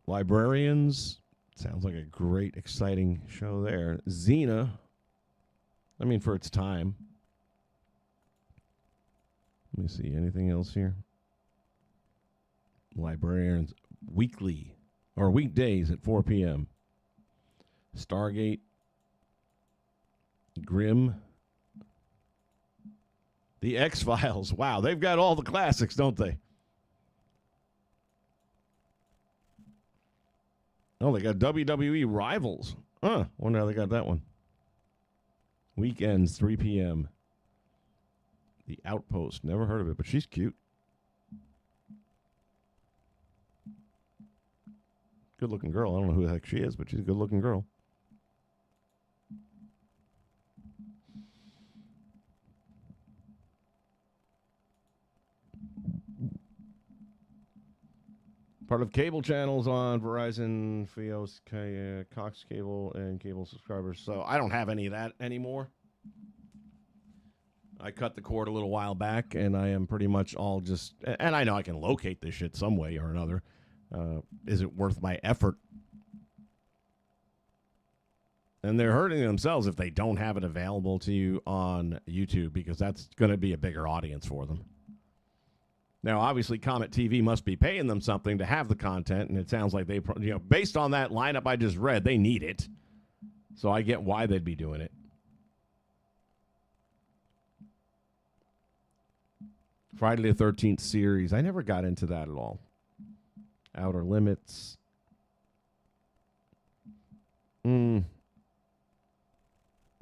Librarians. Sounds like a great, exciting show there. Xena. I mean, for its time. Let me see. Anything else here? Librarians. Weekly. Or weekdays at 4 p.m. Stargate, Grimm, The X-Files. Wow, they've got all the classics, don't they? Oh, they got WWE Rivals. Wonder how they got that one. Weekends, 3 p.m. The Outpost. Never heard of it, but she's cute. Good-looking girl. I don't know who the heck she is, but she's a good-looking girl. Part of cable channels on Verizon, Fios, Cox Cable, and cable subscribers. So I don't have any of that anymore. I cut the cord a little while back, and I am pretty much all just... And I know I can locate this shit some way or another. Is it worth my effort? And they're hurting themselves if they don't have it available to you on YouTube, because that's going to be a bigger audience for them. Now, obviously, Comet TV must be paying them something to have the content, and it sounds like they, based on that lineup I just read, they need it. So I get why they'd be doing it. Friday the 13th series. I never got into that at all. Outer Limits.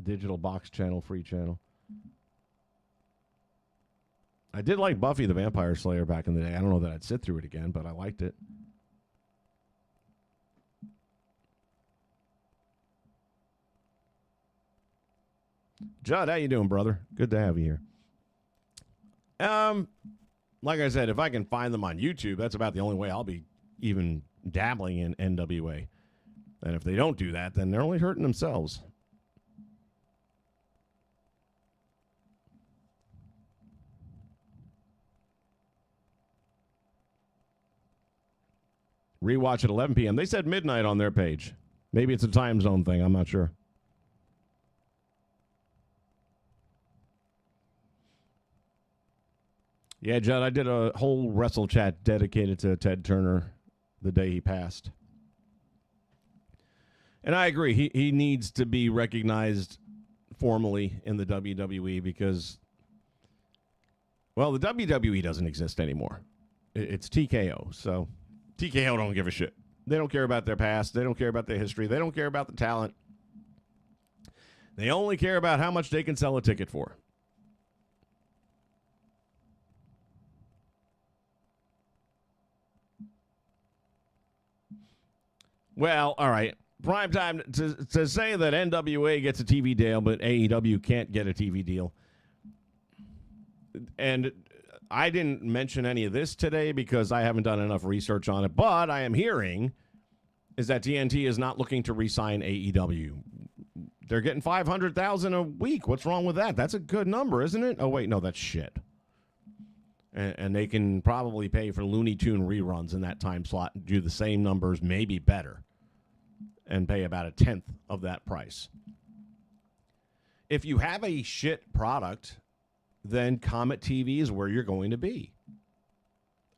Digital box channel, free channel. I did like Buffy the Vampire Slayer back in the day. I don't know that I'd sit through it again, but I liked it. Judd, how you doing, brother? Good to have you here. Like I said, if I can find them on YouTube, that's about the only way I'll be even dabbling in NWA. And if they don't do that, then they're only hurting themselves. Rewatch at 11 p.m. They said midnight on their page. Maybe it's a time zone thing. I'm not sure. Yeah, Judd, I did a whole Wrestle Chat dedicated to Ted Turner the day he passed. And I agree. He needs to be recognized formally in the WWE because, well, the WWE doesn't exist anymore. It's TKO. So TKO don't give a shit. They don't care about their past. They don't care about their history. They don't care about the talent. They only care about how much they can sell a ticket for. Well, all right. Prime time to say that NWA gets a TV deal, but AEW can't get a TV deal. And I didn't mention any of this today because I haven't done enough research on it, but I am hearing is that TNT is not looking to re-sign AEW. They're getting $500,000 a week. What's wrong with that? That's a good number, isn't it? Oh, wait, no, that's shit. And they can probably pay for Looney Tune reruns in that time slot and do the same numbers, maybe better, and pay about a tenth of that price. If you have a shit product, then Comet TV is where you're going to be.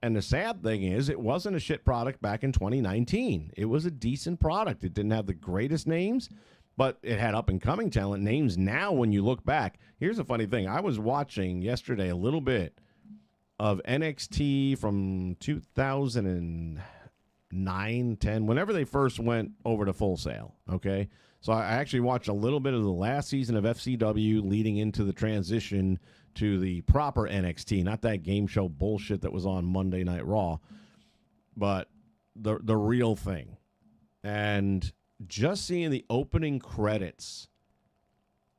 And the sad thing is, it wasn't a shit product back in 2019. It was a decent product. It didn't have the greatest names, but it had up-and-coming talent names. Now, when you look back, here's a funny thing. I was watching yesterday a little bit of NXT from 2009, 10, whenever they first went over to Full Sail, okay? So I actually watched a little bit of the last season of FCW leading into the transition to the proper NXT, not that game show bullshit that was on Monday Night Raw, but the real thing. And just seeing the opening credits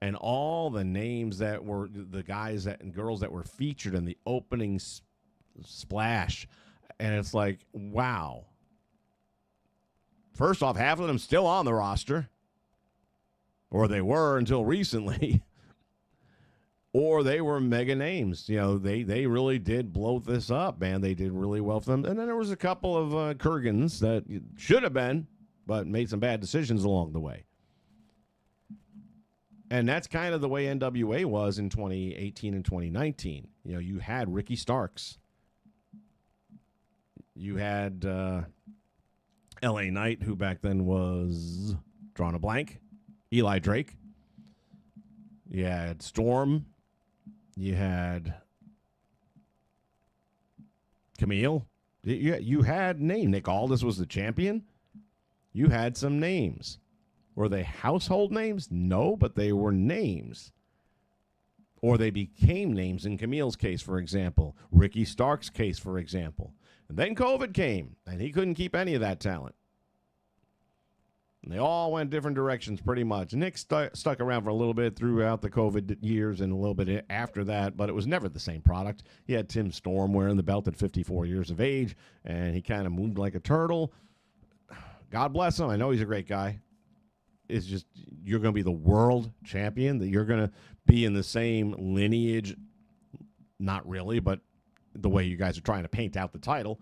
and all the names that were the guys that and girls that were featured in the opening splash, and it's like, wow. First off, half of them still on the roster, or they were until recently, or they were mega names. You know, they really did blow this up, man. They did really well for them. And then there was a couple of Kurgans that should have been, but made some bad decisions along the way. And that's kind of the way NWA was in 2018 and 2019. You know, you had Ricky Starks. You had L.A. Knight, who back then was, drawing a blank, Eli Drake. You had Storm. You had Camille. You had name. Nick Aldis was the champion. You had some names. Were they household names? No, but they were names. Or they became names in Camille's case, for example. Ricky Stark's case, for example. And then COVID came, and he couldn't keep any of that talent. And they all went different directions pretty much. Nick stuck around for a little bit throughout the COVID years and a little bit after that, but it was never the same product. He had Tim Storm wearing the belt at 54 years of age, and he kind of moved like a turtle. God bless him. I know he's a great guy. It's just, you're going to be the world champion, that you're going to be in the same lineage. Not really, but the way you guys are trying to paint out the title,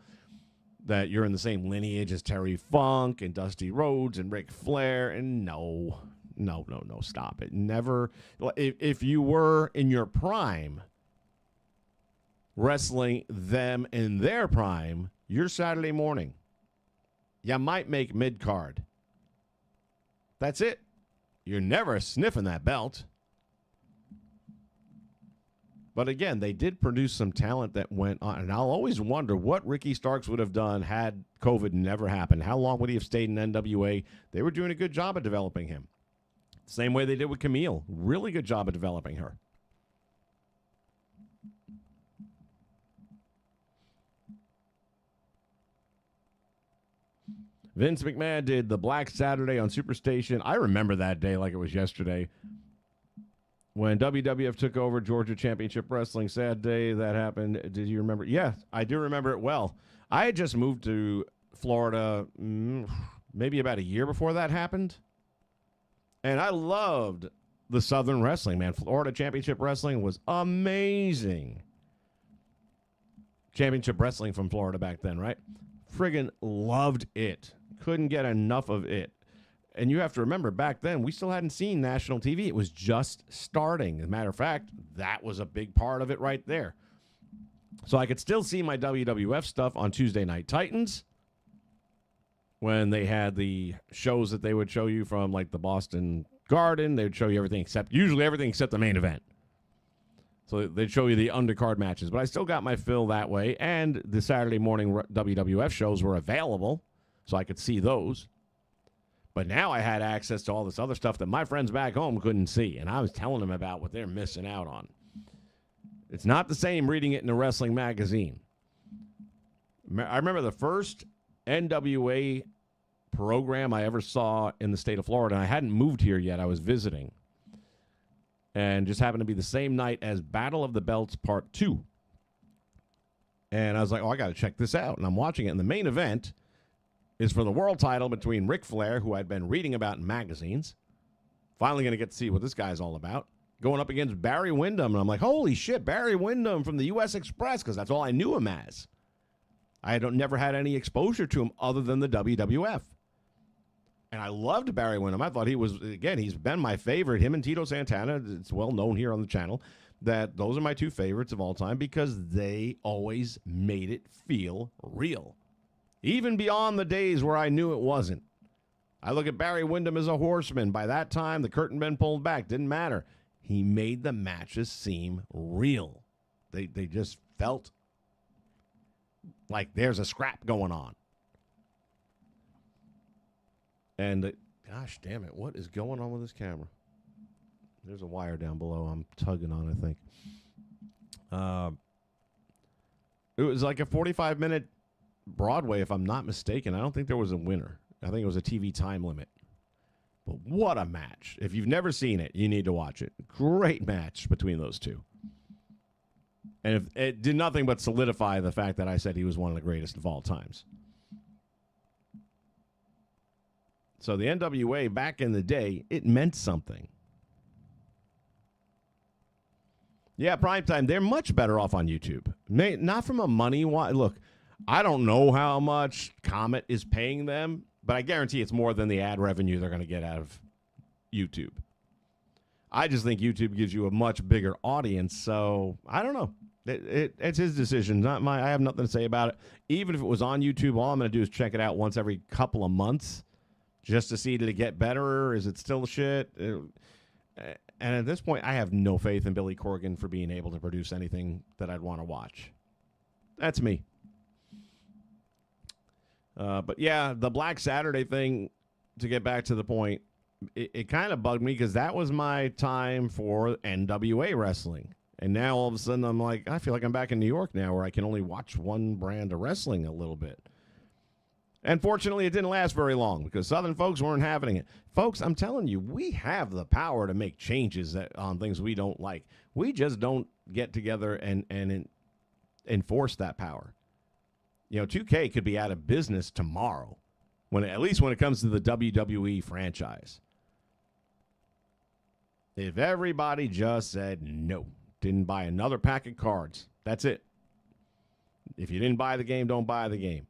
that you're in the same lineage as Terry Funk and Dusty Rhodes and Ric Flair. And no, stop it. Never. If you were in your prime wrestling them in their prime, you're Saturday morning. You might make mid-card. That's it. You're never sniffing that belt. But again, they did produce some talent that went on. And I'll always wonder what Ricky Starks would have done had COVID never happened. How long would he have stayed in NWA? They were doing a good job of developing him. Same way they did with Camille. Really good job of developing her. Vince McMahon did the Black Saturday on Superstation. I remember that day like it was yesterday. When WWF took over Georgia Championship Wrestling, sad day that happened. Did you remember? Yeah, I do remember it well. I had just moved to Florida maybe about a year before that happened. And I loved the Southern wrestling, man. Florida Championship Wrestling was amazing. Championship Wrestling from Florida back then, right? Friggin' loved it. Couldn't get enough of it. And you have to remember, back then, we still hadn't seen national TV. It was just starting. As a matter of fact, that was a big part of it right there. So I could still see my WWF stuff on Tuesday Night Titans when they had the shows that they would show you from, like, the Boston Garden. They would show you everything usually everything except the main event. So they'd show you the undercard matches. But I still got my fill that way. And the Saturday morning WWF shows were available, so I could see those. But now I had access to all this other stuff that my friends back home couldn't see. And I was telling them about what they're missing out on. It's not the same reading it in a wrestling magazine. I remember the first NWA program I ever saw in the state of Florida. And I hadn't moved here yet. I was visiting. And just happened to be the same night as Battle of the Belts Part 2. And I was like, oh, I got to check this out. And I'm watching it. And the main event is for the world title between Ric Flair, who I'd been reading about in magazines. Finally going to get to see what this guy's all about. Going up against Barry Windham. And I'm like, holy shit, Barry Windham from the U.S. Express, because that's all I knew him as. I never had any exposure to him other than the WWF. And I loved Barry Windham. I thought he was, again, he's been my favorite. Him and Tito Santana, it's well known here on the channel that those are my two favorites of all time because they always made it feel real. Even beyond the days where I knew it wasn't. I look at Barry Windham as a horseman. By that time, the curtain been pulled back. Didn't matter. He made the matches seem real. They just felt like there's a scrap going on. And, gosh damn it, what is going on with this camera? There's a wire down below I'm tugging on, I think. It was like a 45-minute Broadway, if I'm not mistaken. I don't think there was a winner. I think it was a TV time limit. But what a match. If you've never seen it, you need to watch it. Great match between those two. And if it did nothing but solidify the fact that I said he was one of the greatest of all times. So the NWA, back in the day, it meant something. Yeah, primetime, they're much better off on YouTube. Not from a money... Look, I don't know how much Comet is paying them, but I guarantee it's more than the ad revenue they're going to get out of YouTube. I just think YouTube gives you a much bigger audience, so I don't know. It's his decision, not mine. I have nothing to say about it. Even if it was on YouTube, all I'm going to do is check it out once every couple of months just to see, did it get better? Is it still shit? And at this point, I have no faith in Billy Corgan for being able to produce anything that I'd want to watch. That's me. But yeah, the Black Saturday thing, to get back to the point, it kind of bugged me because that was my time for NWA wrestling. And now all of a sudden I'm like, I feel like I'm back in New York now where I can only watch one brand of wrestling a little bit. And fortunately, it didn't last very long because Southern folks weren't having it. Folks, I'm telling you, we have the power to make changes on things we don't like. We just don't get together and enforce that power. You know, 2K could be out of business tomorrow, at least when it comes to the WWE franchise. If everybody just said no, didn't buy another pack of cards, that's it. If you didn't buy the game, don't buy the game.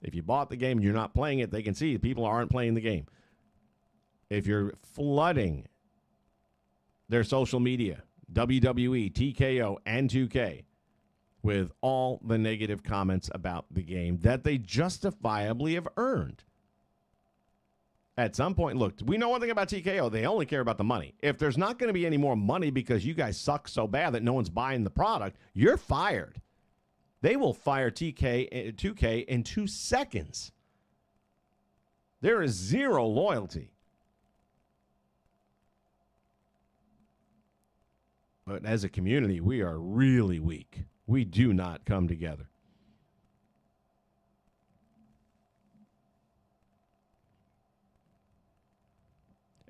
If you bought the game and you're not playing it, they can see people aren't playing the game. If you're flooding their social media, WWE, TKO, and 2K, with all the negative comments about the game that they justifiably have earned. At some point, look, we know one thing about TKO. They only care about the money. If there's not going to be any more money because you guys suck so bad that no one's buying the product, you're fired. They will fire 2K in 2 seconds. There is zero loyalty. But as a community, we are really weak. We do not come together.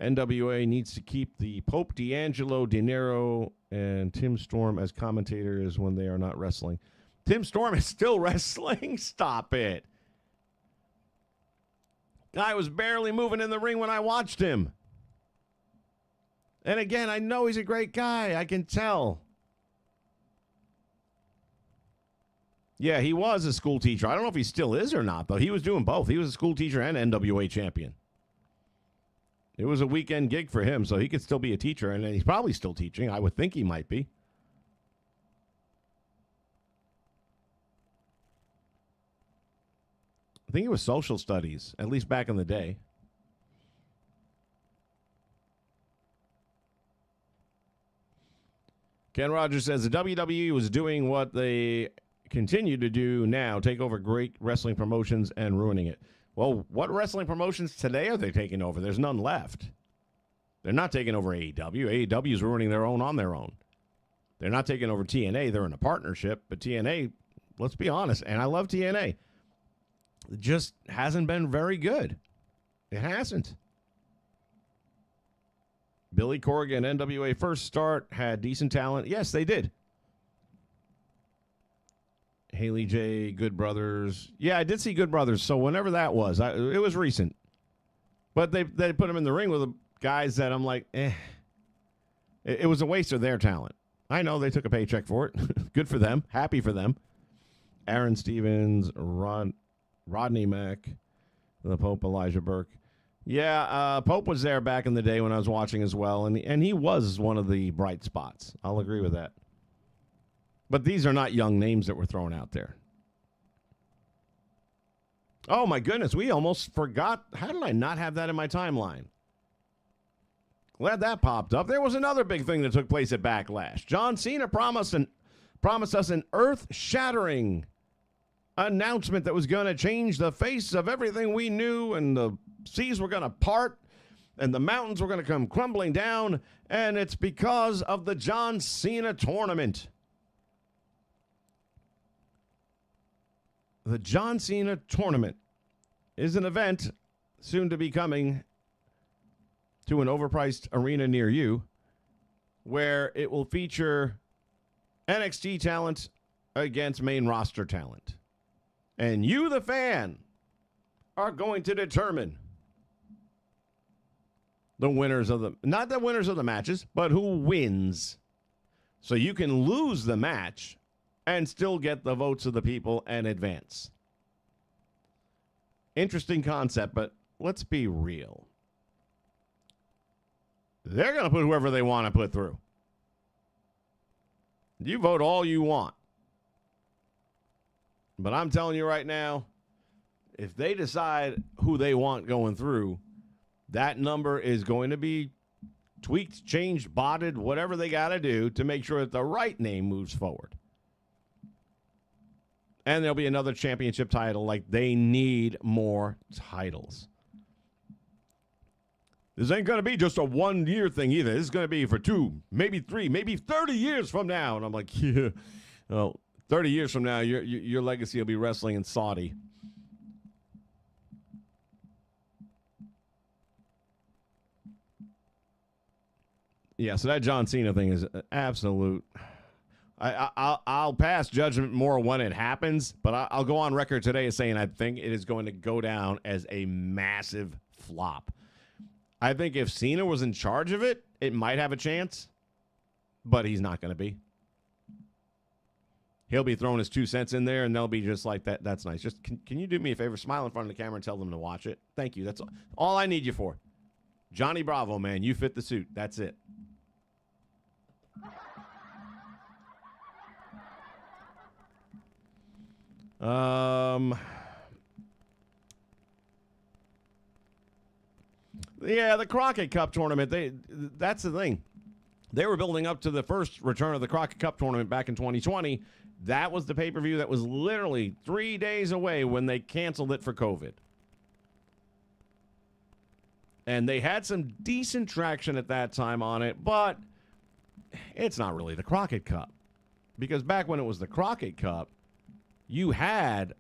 NWA needs to keep the Pope, D'Angelo, De Niro, and Tim Storm as commentators when they are not wrestling. Tim Storm is still wrestling? Stop it. Guy was barely moving in the ring when I watched him. And again, I know he's a great guy. I can tell. Yeah, he was a school teacher. I don't know if he still is or not, though. He was doing both. He was a school teacher and NWA champion. It was a weekend gig for him, so he could still be a teacher, and he's probably still teaching. I would think he might be. I think it was social studies, at least back in the day. Ken Rogers says the WWE was doing what they continue to do now, take over great wrestling promotions and ruining it. Well, what wrestling promotions today are they taking over? There's none left. They're not taking over AEW. AEW is ruining their own on their own. They're not taking over TNA. They're in a partnership. But TNA, let's be honest, and I love TNA, it just hasn't been very good. It hasn't. Billy Corgan, NWA First Start, had decent talent. Yes, they did. Haley J, Good Brothers. Yeah, I did see Good Brothers. So whenever that was, it was recent. But they put him in the ring with the guys that I'm like, eh. It was a waste of their talent. I know they took a paycheck for it. Good for them. Happy for them. Aaron Stevens, Rodney Mack, the Pope, Elijah Burke. Yeah, Pope was there back in the day when I was watching as well, and he was one of the bright spots. I'll agree with that. But these are not young names that were thrown out there. Oh, my goodness. We almost forgot. How did I not have that in my timeline? Glad that popped up. There was another big thing that took place at Backlash. John Cena promised us an earth-shattering announcement that was going to change the face of everything we knew, and the seas were going to part, and the mountains were going to come crumbling down, and it's because of the John Cena tournament. The John Cena tournament is an event soon to be coming to an overpriced arena near you, where it will feature NXT talent against main roster talent. And you, the fan, are going to determine the winners of the, not the winners of the matches, but who wins. So you can lose the match and still get the votes of the people and advance. Interesting concept, but let's be real. They're going to put whoever they want to put through. You vote all you want. But I'm telling you right now, if they decide who they want going through, that number is going to be tweaked, changed, botted, whatever they got to do to make sure that the right name moves forward. And there'll be another championship title. Like, they need more titles. This ain't going to be just a 1 year thing either. This is going to be for 2, maybe 3, maybe 30 years from now. And I'm like, yeah, well, 30 years from now, your legacy will be wrestling in Saudi. Yeah, so that John Cena thing is absolute. I'll pass judgment more when it happens, but I'll go on record today as saying I think it is going to go down as a massive flop. I think if Cena was in charge of it, it might have a chance, but he's not going to be. He'll be throwing his 2 cents in there, and they'll be just like, that. That's nice. Just can you do me a favor? Smile in front of the camera and tell them to watch it. Thank you. That's all I need you for. Johnny Bravo, man. You fit the suit. That's it. Yeah, the Crockett Cup tournament. That's the thing. They were building up to the first return of the Crockett Cup tournament back in 2020. That was the pay-per-view that was literally 3 days away when they canceled it for COVID. And they had some decent traction at that time on it, but it's not really the Crockett Cup. Because back when it was the Crockett Cup, you had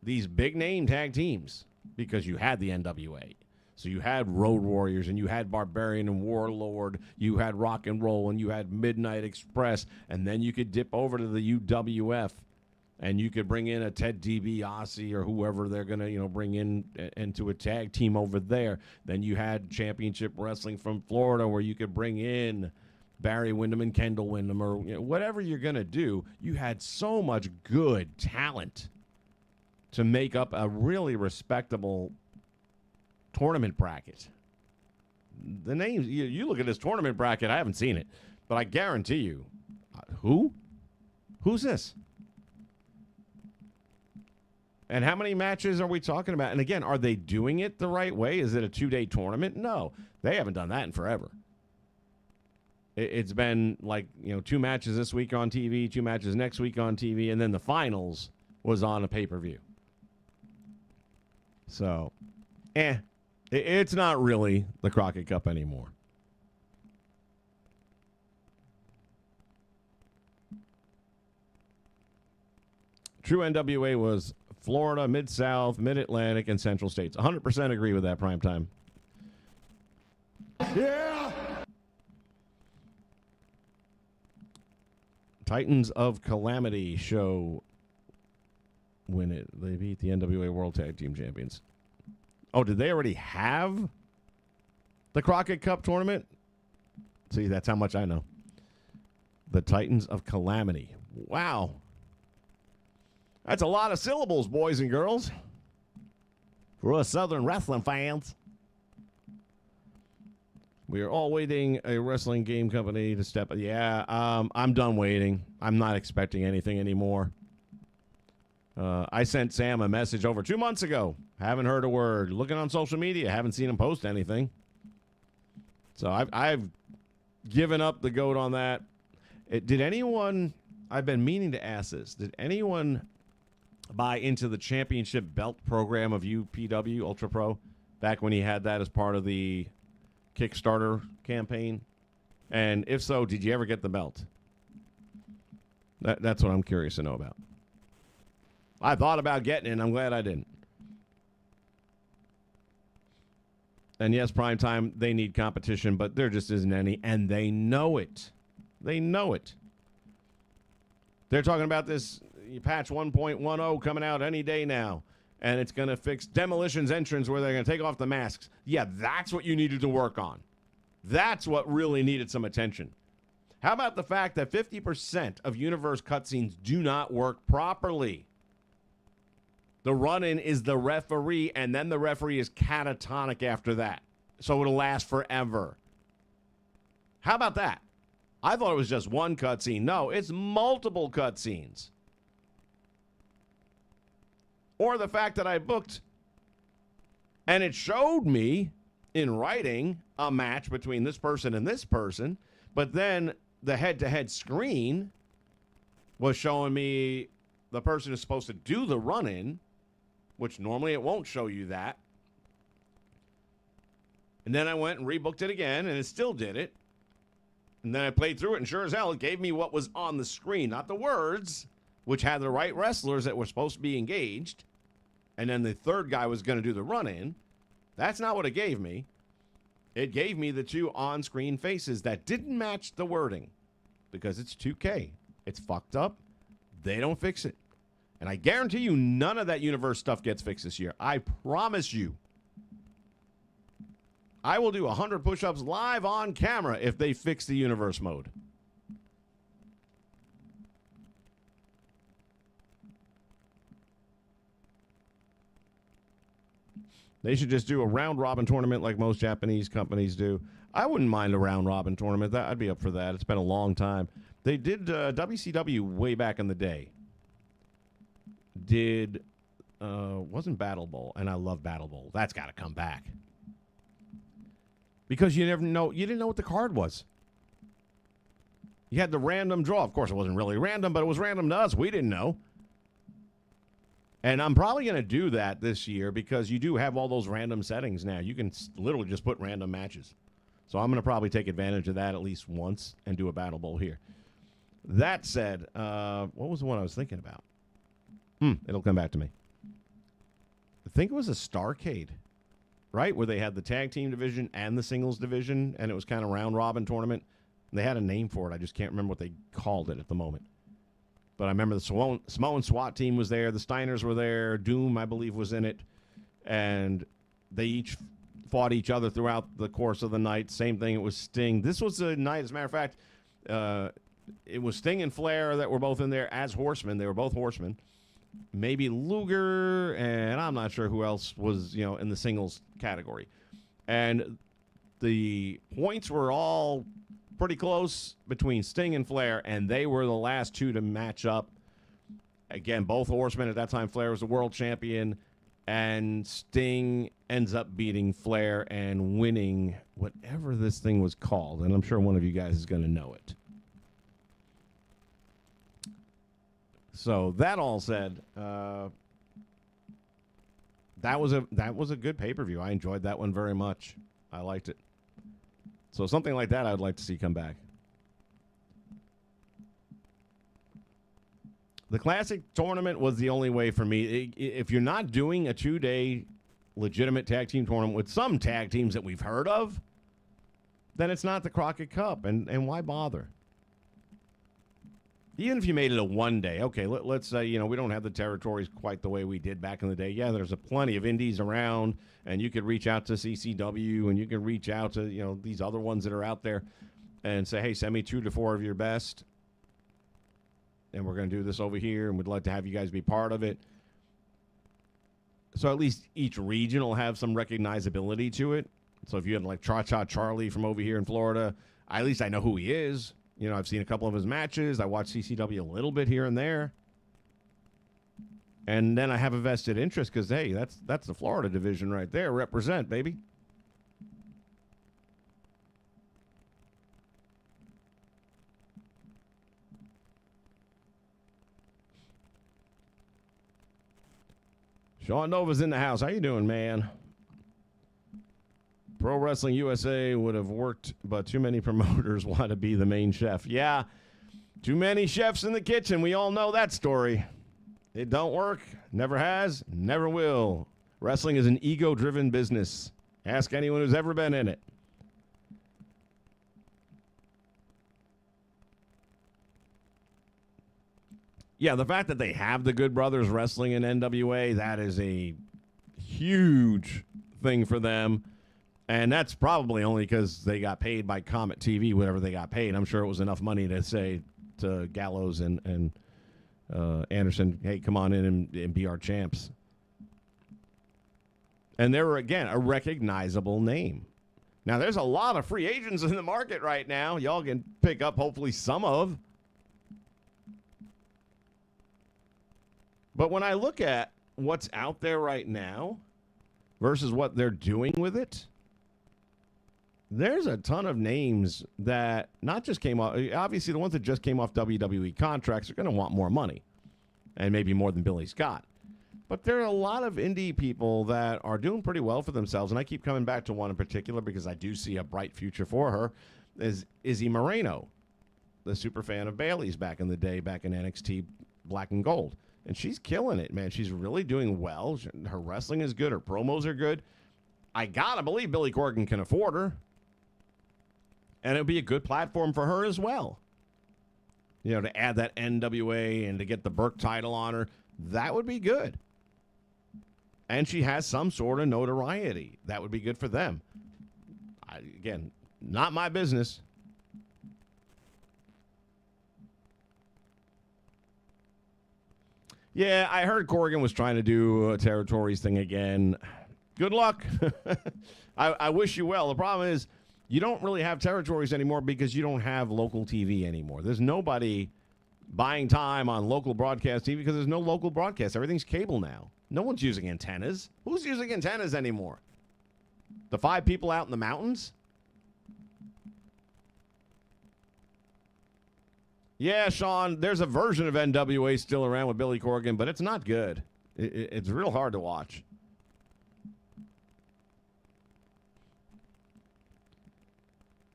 these big-name tag teams because you had the NWA. So you had Road Warriors, and you had Barbarian and Warlord, you had Rock and Roll, and you had Midnight Express, and then you could dip over to the UWF, and you could bring in a Ted DiBiase or whoever they're going to, bring in into a tag team over there. Then you had Championship Wrestling from Florida where you could bring in Barry Windham and Kendall Windham or whatever you're going to do. You had so much good talent to make up a really respectable tournament bracket. The names, you look at this tournament bracket, I haven't seen it, but I guarantee you, who's this? And how many matches are we talking about? And again, are they doing it the right way? Is it a 2-day tournament? No, they haven't done that in forever. It's been like, 2 matches this week on TV, 2 matches next week on TV, and then the finals was on a pay-per-view. So, it's not really the Crockett Cup anymore. True NWA was Florida, Mid-South, Mid-Atlantic, and Central States. 100% agree with that, Primetime. Yeah! Titans of Calamity show win it. They beat the NWA World Tag Team Champions. Oh, did they already have the Crockett Cup tournament? See, that's how much I know. The Titans of Calamity. Wow. That's a lot of syllables, boys and girls. For us Southern wrestling fans. We are all waiting a wrestling game company to step up. Yeah, I'm done waiting. I'm not expecting anything anymore. I sent Sam a message over 2 months ago. Haven't heard a word. Looking on social media, haven't seen him post anything. So I've given up the goat on that. Did anyone, I've been meaning to ask this, did anyone buy into the championship belt program of UPW Ultra Pro back when he had that as part of the Kickstarter campaign? And if so, did you ever get the belt? That's what I'm curious to know about. I thought about getting it, and I'm glad I didn't. And yes, Primetime, they need competition, but there just isn't any, and they know it. They know it. They're talking about this patch 1.10 coming out any day now, and it's going to fix Demolition's entrance where they're going to take off the masks. Yeah, that's what you needed to work on. That's what really needed some attention. How about the fact that 50% of Universe cutscenes do not work properly? The run-in is the referee, and then the referee is catatonic after that. So it'll last forever. How about that? I thought it was just one cutscene. No, it's multiple cutscenes. Or the fact that I booked, and it showed me in writing a match between this person and this person, but then the head-to-head screen was showing me the person who's supposed to do the run-in, which normally it won't show you that. And then I went and rebooked it again, and it still did it. And then I played through it, and sure as hell, it gave me what was on the screen, not the words, which had the right wrestlers that were supposed to be engaged. And then the third guy was going to do the run-in. That's not what it gave me. It gave me the two on-screen faces that didn't match the wording because it's 2K. It's fucked up. They don't fix it. And I guarantee you none of that Universe stuff gets fixed this year. I promise you. I will do 100 push-ups live on camera if they fix the Universe mode. They should just do a round-robin tournament like most Japanese companies do. I wouldn't mind a round-robin tournament. I'd be up for that. It's been a long time. They did WCW way back in the day. Wasn't Battle Bowl, and I love Battle Bowl. That's got to come back. because you didn't know what the card was. You had the random draw. Of course, it wasn't really random, but it was random to us. We didn't know. And I'm probably going to do that this year because you do have all those random settings now. You can literally just put random matches. So I'm going to probably take advantage of that at least once and do a Battle Bowl here. That said, what was the one I was thinking about? It'll come back to me. I think it was a Starrcade, right? Where they had the tag team division and the singles division, and it was kind of round-robin tournament. They had a name for it. I just can't remember what they called it at the moment. But I remember the Samoan SWAT team was there. The Steiners were there. Doom, I believe, was in it. And they each fought each other throughout the course of the night. Same thing, it was Sting. This was a night, as a matter of fact, it was Sting and Flair that were both in there as horsemen. They were both horsemen. Maybe Luger, and I'm not sure who else was, in the singles category. And the points were all pretty close between Sting and Flair, and they were the last two to match up. Again, both horsemen. At that time, Flair was the world champion, and Sting ends up beating Flair and winning whatever this thing was called, and I'm sure one of you guys is going to know it. So that all said, that was a good pay-per-view. I enjoyed that one very much. I liked it. So something like that I would like to see come back. The Classic tournament was the only way for me. If you're not doing a 2-day legitimate tag team tournament with some tag teams that we've heard of, then it's not the Crockett Cup. And why bother? Even if you made it a 1-day, okay, let's say, we don't have the territories quite the way we did back in the day. Yeah, there's plenty of indies around, and you could reach out to CCW, and you can reach out to, these other ones that are out there and say, hey, send me 2 to 4 of your best, and we're going to do this over here, and we'd like to have you guys be part of it. So at least each region will have some recognizability to it. So if you had like Cha-Cha Charlie from over here in Florida, at least I know who he is. I've seen a couple of his matches. I watched CCW a little bit here and there. And then I have a vested interest because, hey, that's the Florida division right there. Represent, baby. Sean Nova's in the house. How you doing, man? Pro Wrestling USA would have worked, but too many promoters want to be the main chef. Yeah, too many chefs in the kitchen. We all know that story. It don't work. Never has. Never will. Wrestling is an ego-driven business. Ask anyone who's ever been in it. Yeah, the fact that they have the Good Brothers Wrestling in NWA, that is a huge thing for them. And that's probably only because they got paid by Comet TV, whatever they got paid. I'm sure it was enough money to say to Gallows and Anderson, hey, come on in and be our champs. And they were, again, a recognizable name. Now, there's a lot of free agents in the market right now. Y'all can pick up, hopefully, some of. But when I look at what's out there right now versus what they're doing with it, there's a ton of names that not just came off. Obviously, the ones that just came off WWE contracts are going to want more money, and maybe more than Billy Scott. But there are a lot of indie people that are doing pretty well for themselves, and I keep coming back to one in particular because I do see a bright future for her, is Izzy Moreno, the super fan of Bayley's back in the day, back in NXT Black and Gold. And she's killing it, man. She's really doing well. Her wrestling is good. Her promos are good. I got to believe Billy Corgan can afford her. And it would be a good platform for her as well. To add that NWA and to get the Burke title on her, that would be good. And she has some sort of notoriety. That would be good for them. Again, not my business. Yeah, I heard Corgan was trying to do a territories thing again. Good luck. I wish you well. The problem is, you don't really have territories anymore because you don't have local TV anymore. There's nobody buying time on local broadcast TV because there's no local broadcast. Everything's cable now. No one's using antennas. Who's using antennas anymore? The 5 people out in the mountains? Yeah, Sean, there's a version of NWA still around with Billy Corgan, but it's not good. It's real hard to watch.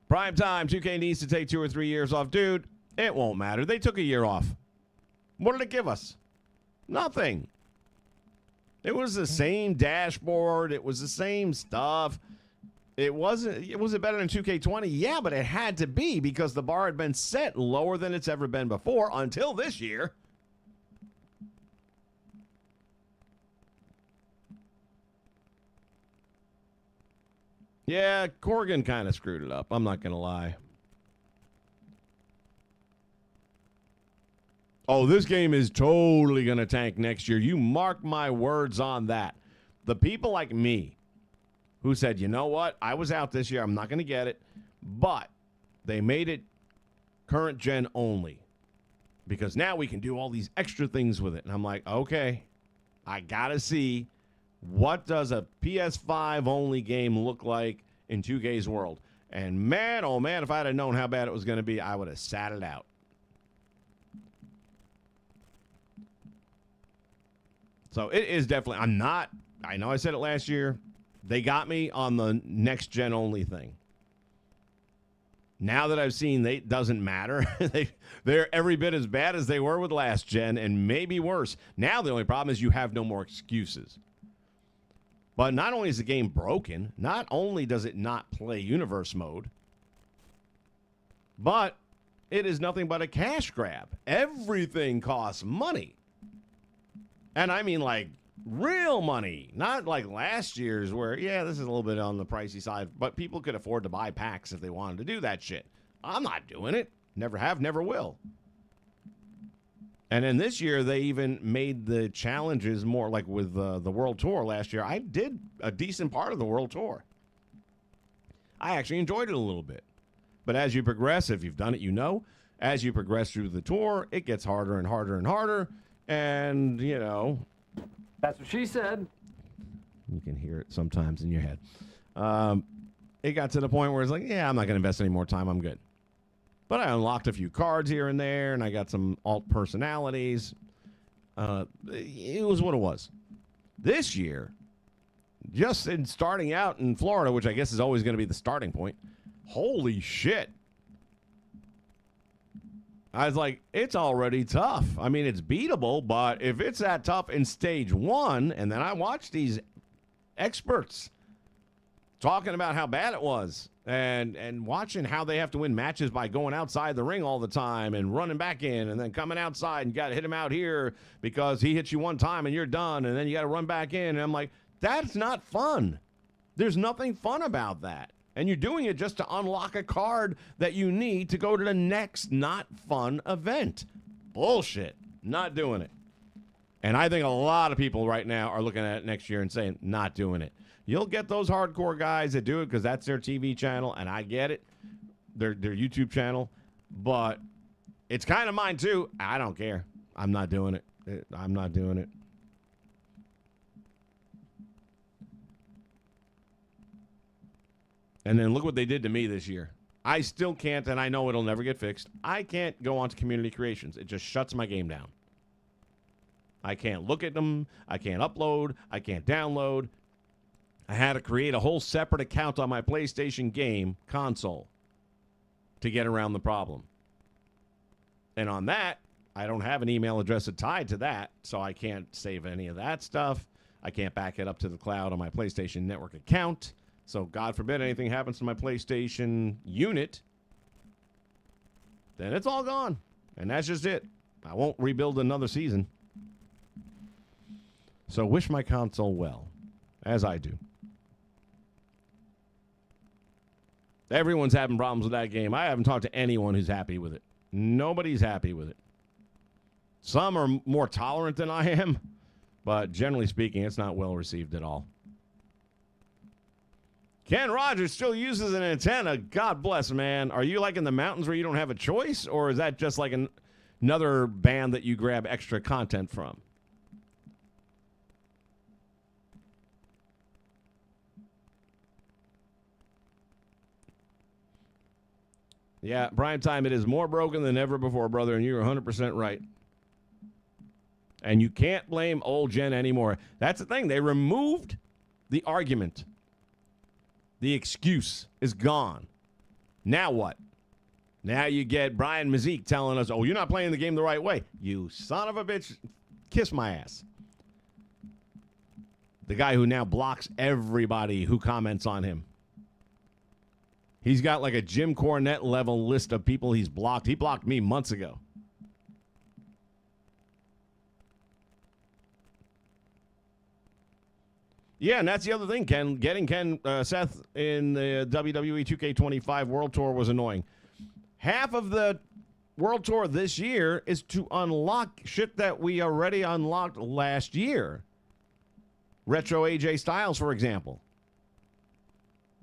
Prime time, 2K needs to take 2 or 3 years off. Dude, it won't matter. They took a year off. What did it give us? Nothing. It was the same dashboard. It was the same stuff. Was it better than 2K20? Yeah, but it had to be because the bar had been set lower than it's ever been before until this year. Yeah, Corgan kind of screwed it up. I'm not going to lie. Oh, this game is totally going to tank next year. You mark my words on that. The people like me who said, you know what, I was out this year, I'm not going to get it, but they made it current gen only because now we can do all these extra things with it. And I'm like, okay, I got to see what does a PS5 only game look like in 2K's world. And man, oh man, if I'd have known how bad it was going to be, I would have sat it out. So it is definitely, I know I said it last year, they got me on the next gen only thing. Now that I've seen it doesn't matter. They're every bit as bad as they were with last gen and maybe worse. Now the only problem is you have no more excuses. But not only is the game broken, not only does it not play universe mode, but it is nothing but a cash grab. Everything costs money. And I mean like real money, not like last year's where, yeah, this is a little bit on the pricey side, but people could afford to buy packs if they wanted to do that shit. I'm not doing it. Never have, never will. And then this year, they even made the challenges more like with the World Tour last year. I did a decent part of the World Tour. I actually enjoyed it a little bit. But as you progress, if you've done it, you know, as you progress through the tour, it gets harder and harder and harder. And, you know. That's what she said. You can hear it sometimes in your head. It got to the point where it's like, yeah, I'm not going to invest any more time. I'm good. But I unlocked a few cards here and there, and I got some alt personalities. It was what it was. This year, just in starting out in Florida, which I guess is always going to be the starting point, holy shit. I was like, it's already tough. I mean, it's beatable, but if it's that tough in stage 1, and then I watched these experts talking about how bad it was and watching how they have to win matches by going outside the ring all the time and running back in and then coming outside and you got to hit him out here because he hits you one time and you're done and then you got to run back in. And I'm like, that's not fun. There's nothing fun about that. And you're doing it just to unlock a card that you need to go to the next not fun event. Bullshit. Not doing it. And I think a lot of people right now are looking at it next year and saying, not doing it. You'll get those hardcore guys that do it because that's their TV channel, and I get it. Their YouTube channel. But it's kind of mine, too. I don't care. I'm not doing it. I'm not doing it. And then look what they did to me this year. I still can't, and I know it'll never get fixed. I can't go on to community creations. It just shuts my game down. I can't look at them. I can't upload. I can't download. I had to create a whole separate account on my PlayStation game console to get around the problem. And on that, I don't have an email address tied to that, so I can't save any of that stuff. I can't back it up to the cloud on my PlayStation Network account. So God forbid anything happens to my PlayStation unit, then it's all gone. And that's just it. I won't rebuild another season. So wish my console well, as I do. Everyone's having problems with that game. I haven't talked to anyone who's happy with it. Nobody's happy with it. Some are more tolerant than I am, but generally speaking, it's not well received at all. Ken Rogers still uses an antenna. God bless, man. Are you like in the mountains where you don't have a choice, or is that just like another band that you grab extra content from? Yeah, prime time, it is more broken than ever before, brother, and you're 100% right. And you can't blame old Jen anymore. That's the thing. They removed the argument. The excuse is gone. Now what? Now you get Brian Mazik telling us, oh, you're not playing the game the right way. You son of a bitch. Kiss my ass. The guy who now blocks everybody who comments on him. He's got like a Jim Cornette level list of people he's blocked. He blocked me months ago. Yeah, and that's the other thing, Ken. Getting Seth in the WWE 2K25 World Tour was annoying. Half of the World Tour this year is to unlock shit that we already unlocked last year. Retro AJ Styles, for example.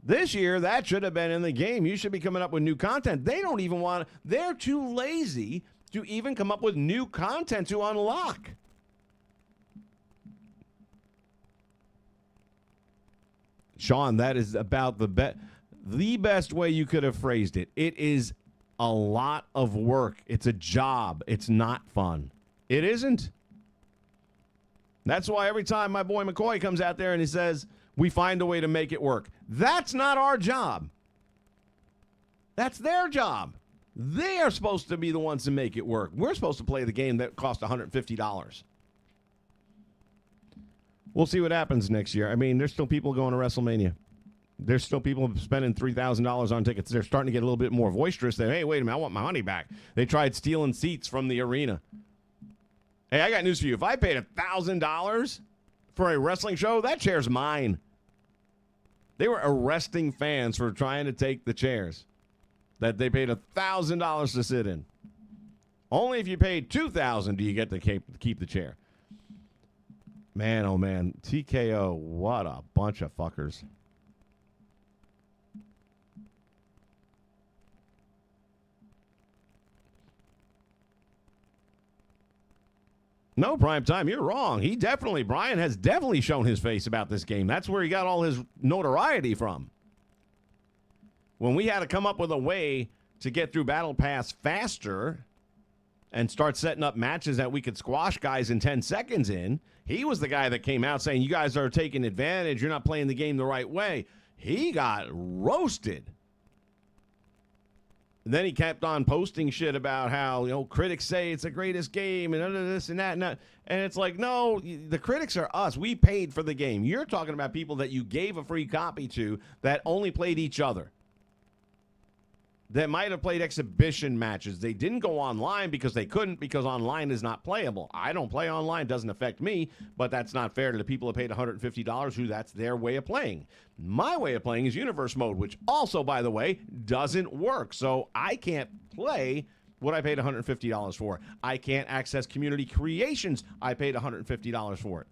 This year, that should have been in the game. You should be coming up with new content. They don't even want to. They're too lazy to even come up with new content to unlock. Sean, that is about the best way you could have phrased it. It is a lot of work. It's a job. It's not fun. It isn't. That's why every time my boy McCoy comes out there and he says, we find a way to make it work. That's not our job. That's their job. They are supposed to be the ones to make it work. We're supposed to play the game that cost $150. We'll see what happens next year. I mean, there's still people going to WrestleMania. There's still people spending $3,000 on tickets. They're starting to get a little bit more boisterous. They're, hey, wait a minute, I want my money back. They tried stealing seats from the arena. Hey, I got news for you. If I paid $1,000 for a wrestling show, that chair's mine. They were arresting fans for trying to take the chairs that they paid $1,000 to sit in. Only if you paid $2,000 do you get to keep the chair. Man, oh man, TKO, what a bunch of fuckers. No, prime time, you're wrong. Brian has definitely shown his face about this game. That's where he got all his notoriety from. When we had to come up with a way to get through Battle Pass faster and start setting up matches that we could squash guys in 10 seconds in, he was the guy that came out saying, you guys are taking advantage. You're not playing the game the right way. He got roasted. And then he kept on posting shit about how, critics say it's the greatest game and this and that and that. And it's like, no, the critics are us. We paid for the game. You're talking about people that you gave a free copy to that only played each other. That might have played exhibition matches. They didn't go online because they couldn't, because online is not playable. I don't play online. It doesn't affect me, but that's not fair to the people that paid $150 who that's their way of playing. My way of playing is Universe Mode, which also, by the way, doesn't work. So I can't play what I paid $150 for. I can't access Community Creations. I paid $150 for it.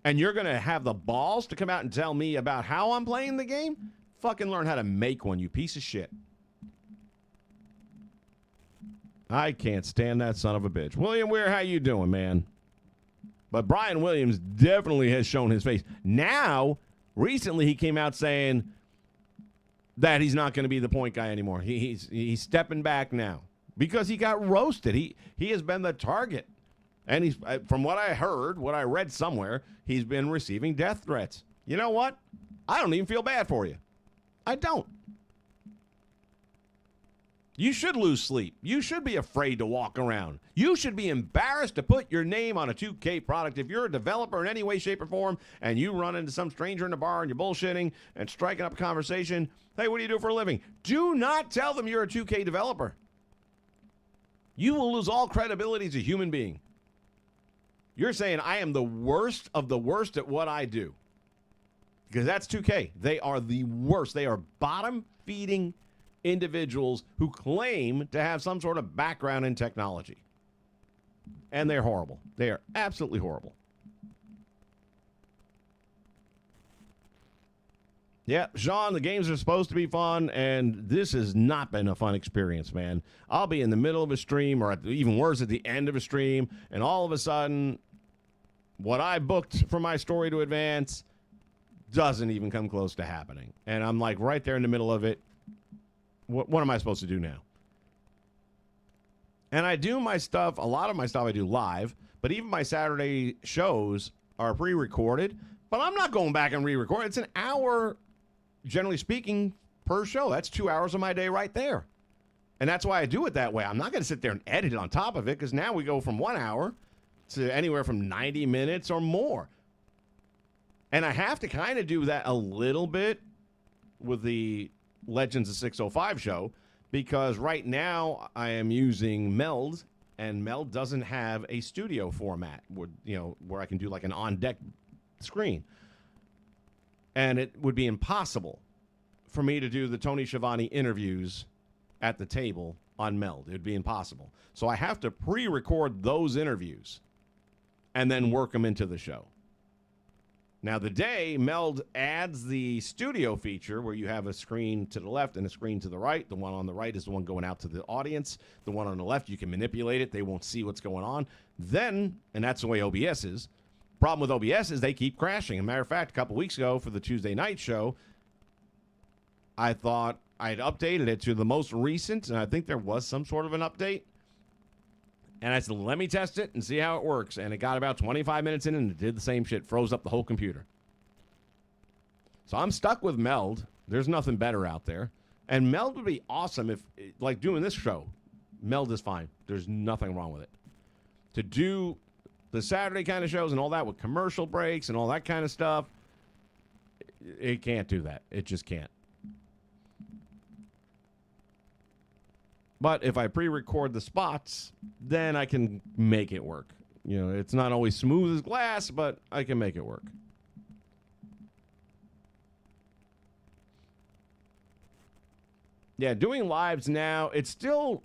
And you're going to have the balls to come out and tell me about how I'm playing the game? Fucking learn how to make one, you piece of shit. I can't stand that son of a bitch. William Weir, how you doing, man? But Brian Williams definitely has shown his face. Now, recently he came out saying that he's not going to be the point guy anymore. He's stepping back now because he got roasted. He has been the target. And he's, from what I heard, what I read somewhere, he's been receiving death threats. You know what? I don't even feel bad for you. I don't. You should lose sleep. You should be afraid to walk around. You should be embarrassed to put your name on a 2K product. If you're a developer in any way, shape, or form, and you run into some stranger in a bar and you're bullshitting and striking up a conversation, hey, what do you do for a living? Do not tell them you're a 2K developer. You will lose all credibility as a human being. You're saying I am the worst of the worst at what I do. Because that's 2K. They are the worst. They are bottom-feeding individuals who claim to have some sort of background in technology. And they're horrible. They are absolutely horrible. Yeah, Sean, the games are supposed to be fun, and this has not been a fun experience, man. I'll be in the middle of a stream, or even worse, at the end of a stream, and all of a sudden, what I booked for my story to advance doesn't even come close to happening. And I'm like right there in the middle of it. What am I supposed to do now? And I do my stuff, a lot of my stuff I do live, but even my Saturday shows are pre-recorded, but I'm not going back and re-record. It's an hour, generally speaking, per show. That's 2 hours of my day right there. And that's why I do it that way. I'm not going to sit there and edit on top of it, because now we go from 1 hour to anywhere from 90 minutes or more. And I have to kind of do that a little bit with the Legends of 605 show, because right now I am using Meld, and Meld doesn't have a studio format where I can do like an on-deck screen. And it would be impossible for me to do the Tony Schiavone interviews at the table on Meld. It would be impossible. So I have to pre-record those interviews and then work them into the show. Now, the day Meld adds the studio feature where you have a screen to the left and a screen to the right. The one on the right is the one going out to the audience. The one on the left, you can manipulate it. They won't see what's going on. Then, and that's the way OBS is. Problem with OBS is they keep crashing. As a matter of fact, a couple weeks ago for the Tuesday night show, I thought I'd updated it to the most recent, and I think there was some sort of an update. And I said, let me test it and see how it works. And it got about 25 minutes in, and it did the same shit. Froze up the whole computer. So I'm stuck with Meld. There's nothing better out there. And Meld would be awesome if, like doing this show, Meld is fine. There's nothing wrong with it. To do the Saturday kind of shows and all that with commercial breaks and all that kind of stuff, it can't do that. It just can't. But if I pre-record the spots, then I can make it work. You know, it's not always smooth as glass, but I can make it work. Yeah, doing lives now, it's still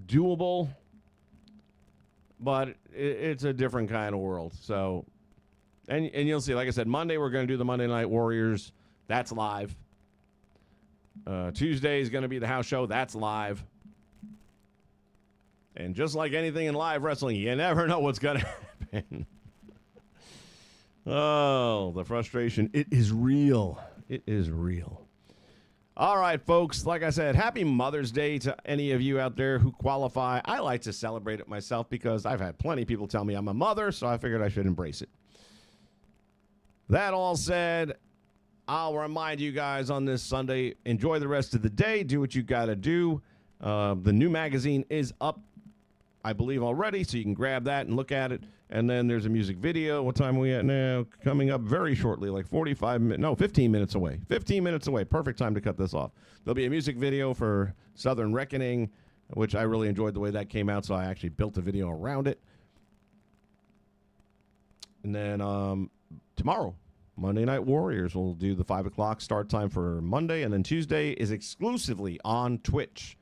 doable, but it's a different kind of world. So, and you'll see, like I said, Monday we're going to do the Monday Night Warriors. That's live. Tuesday is going to be the house show. That's live. And just like anything in live wrestling, you never know what's going to happen. Oh, the frustration. It is real. It is real. All right, folks. Like I said, happy Mother's Day to any of you out there who qualify. I like to celebrate it myself because I've had plenty of people tell me I'm a mother, so I figured I should embrace it. That all said, I'll remind you guys on this Sunday, enjoy the rest of the day. Do what you got to do. The new magazine is up, I believe, already, so you can grab that and look at it. And then there's a music video. What time are we at now? Coming up very shortly, like 15 minutes away. 15 minutes away. Perfect time to cut this off. There'll be a music video for Southern Reckoning, which I really enjoyed the way that came out, so I actually built a video around it. And then tomorrow, Monday Night Warriors. We'll do the 5 o'clock start time for Monday, and then Tuesday is exclusively on Twitch.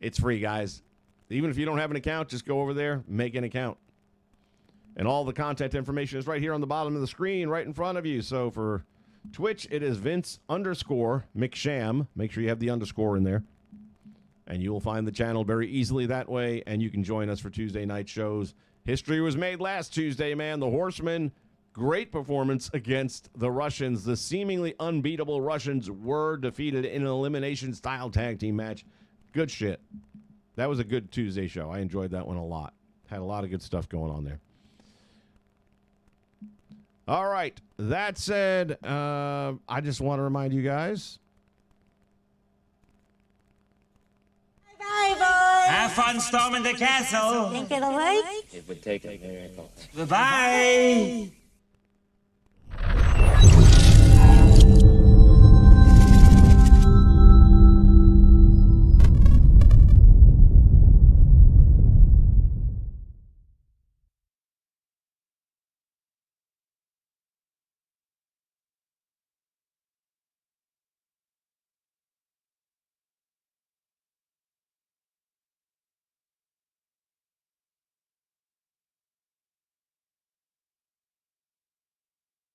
It's free, guys. Even if you don't have an account, just go over there, make an account. And all the content information is right here on the bottom of the screen, right in front of you. So for Twitch, it is Vince_McSham. Make sure you have the underscore in there. And you will find the channel very easily that way, and you can join us for Tuesday night shows. History was made last Tuesday, man. The Horsemen, great performance against the Russians. The seemingly unbeatable Russians were defeated in an elimination-style tag team match. Good shit. That was a good Tuesday show. I enjoyed that one a lot. Had a lot of good stuff going on there. All right. That said, I just want to remind you guys. Bye, boys. Have fun storming the castle. Think it'll work? It would take a miracle. Goodbye.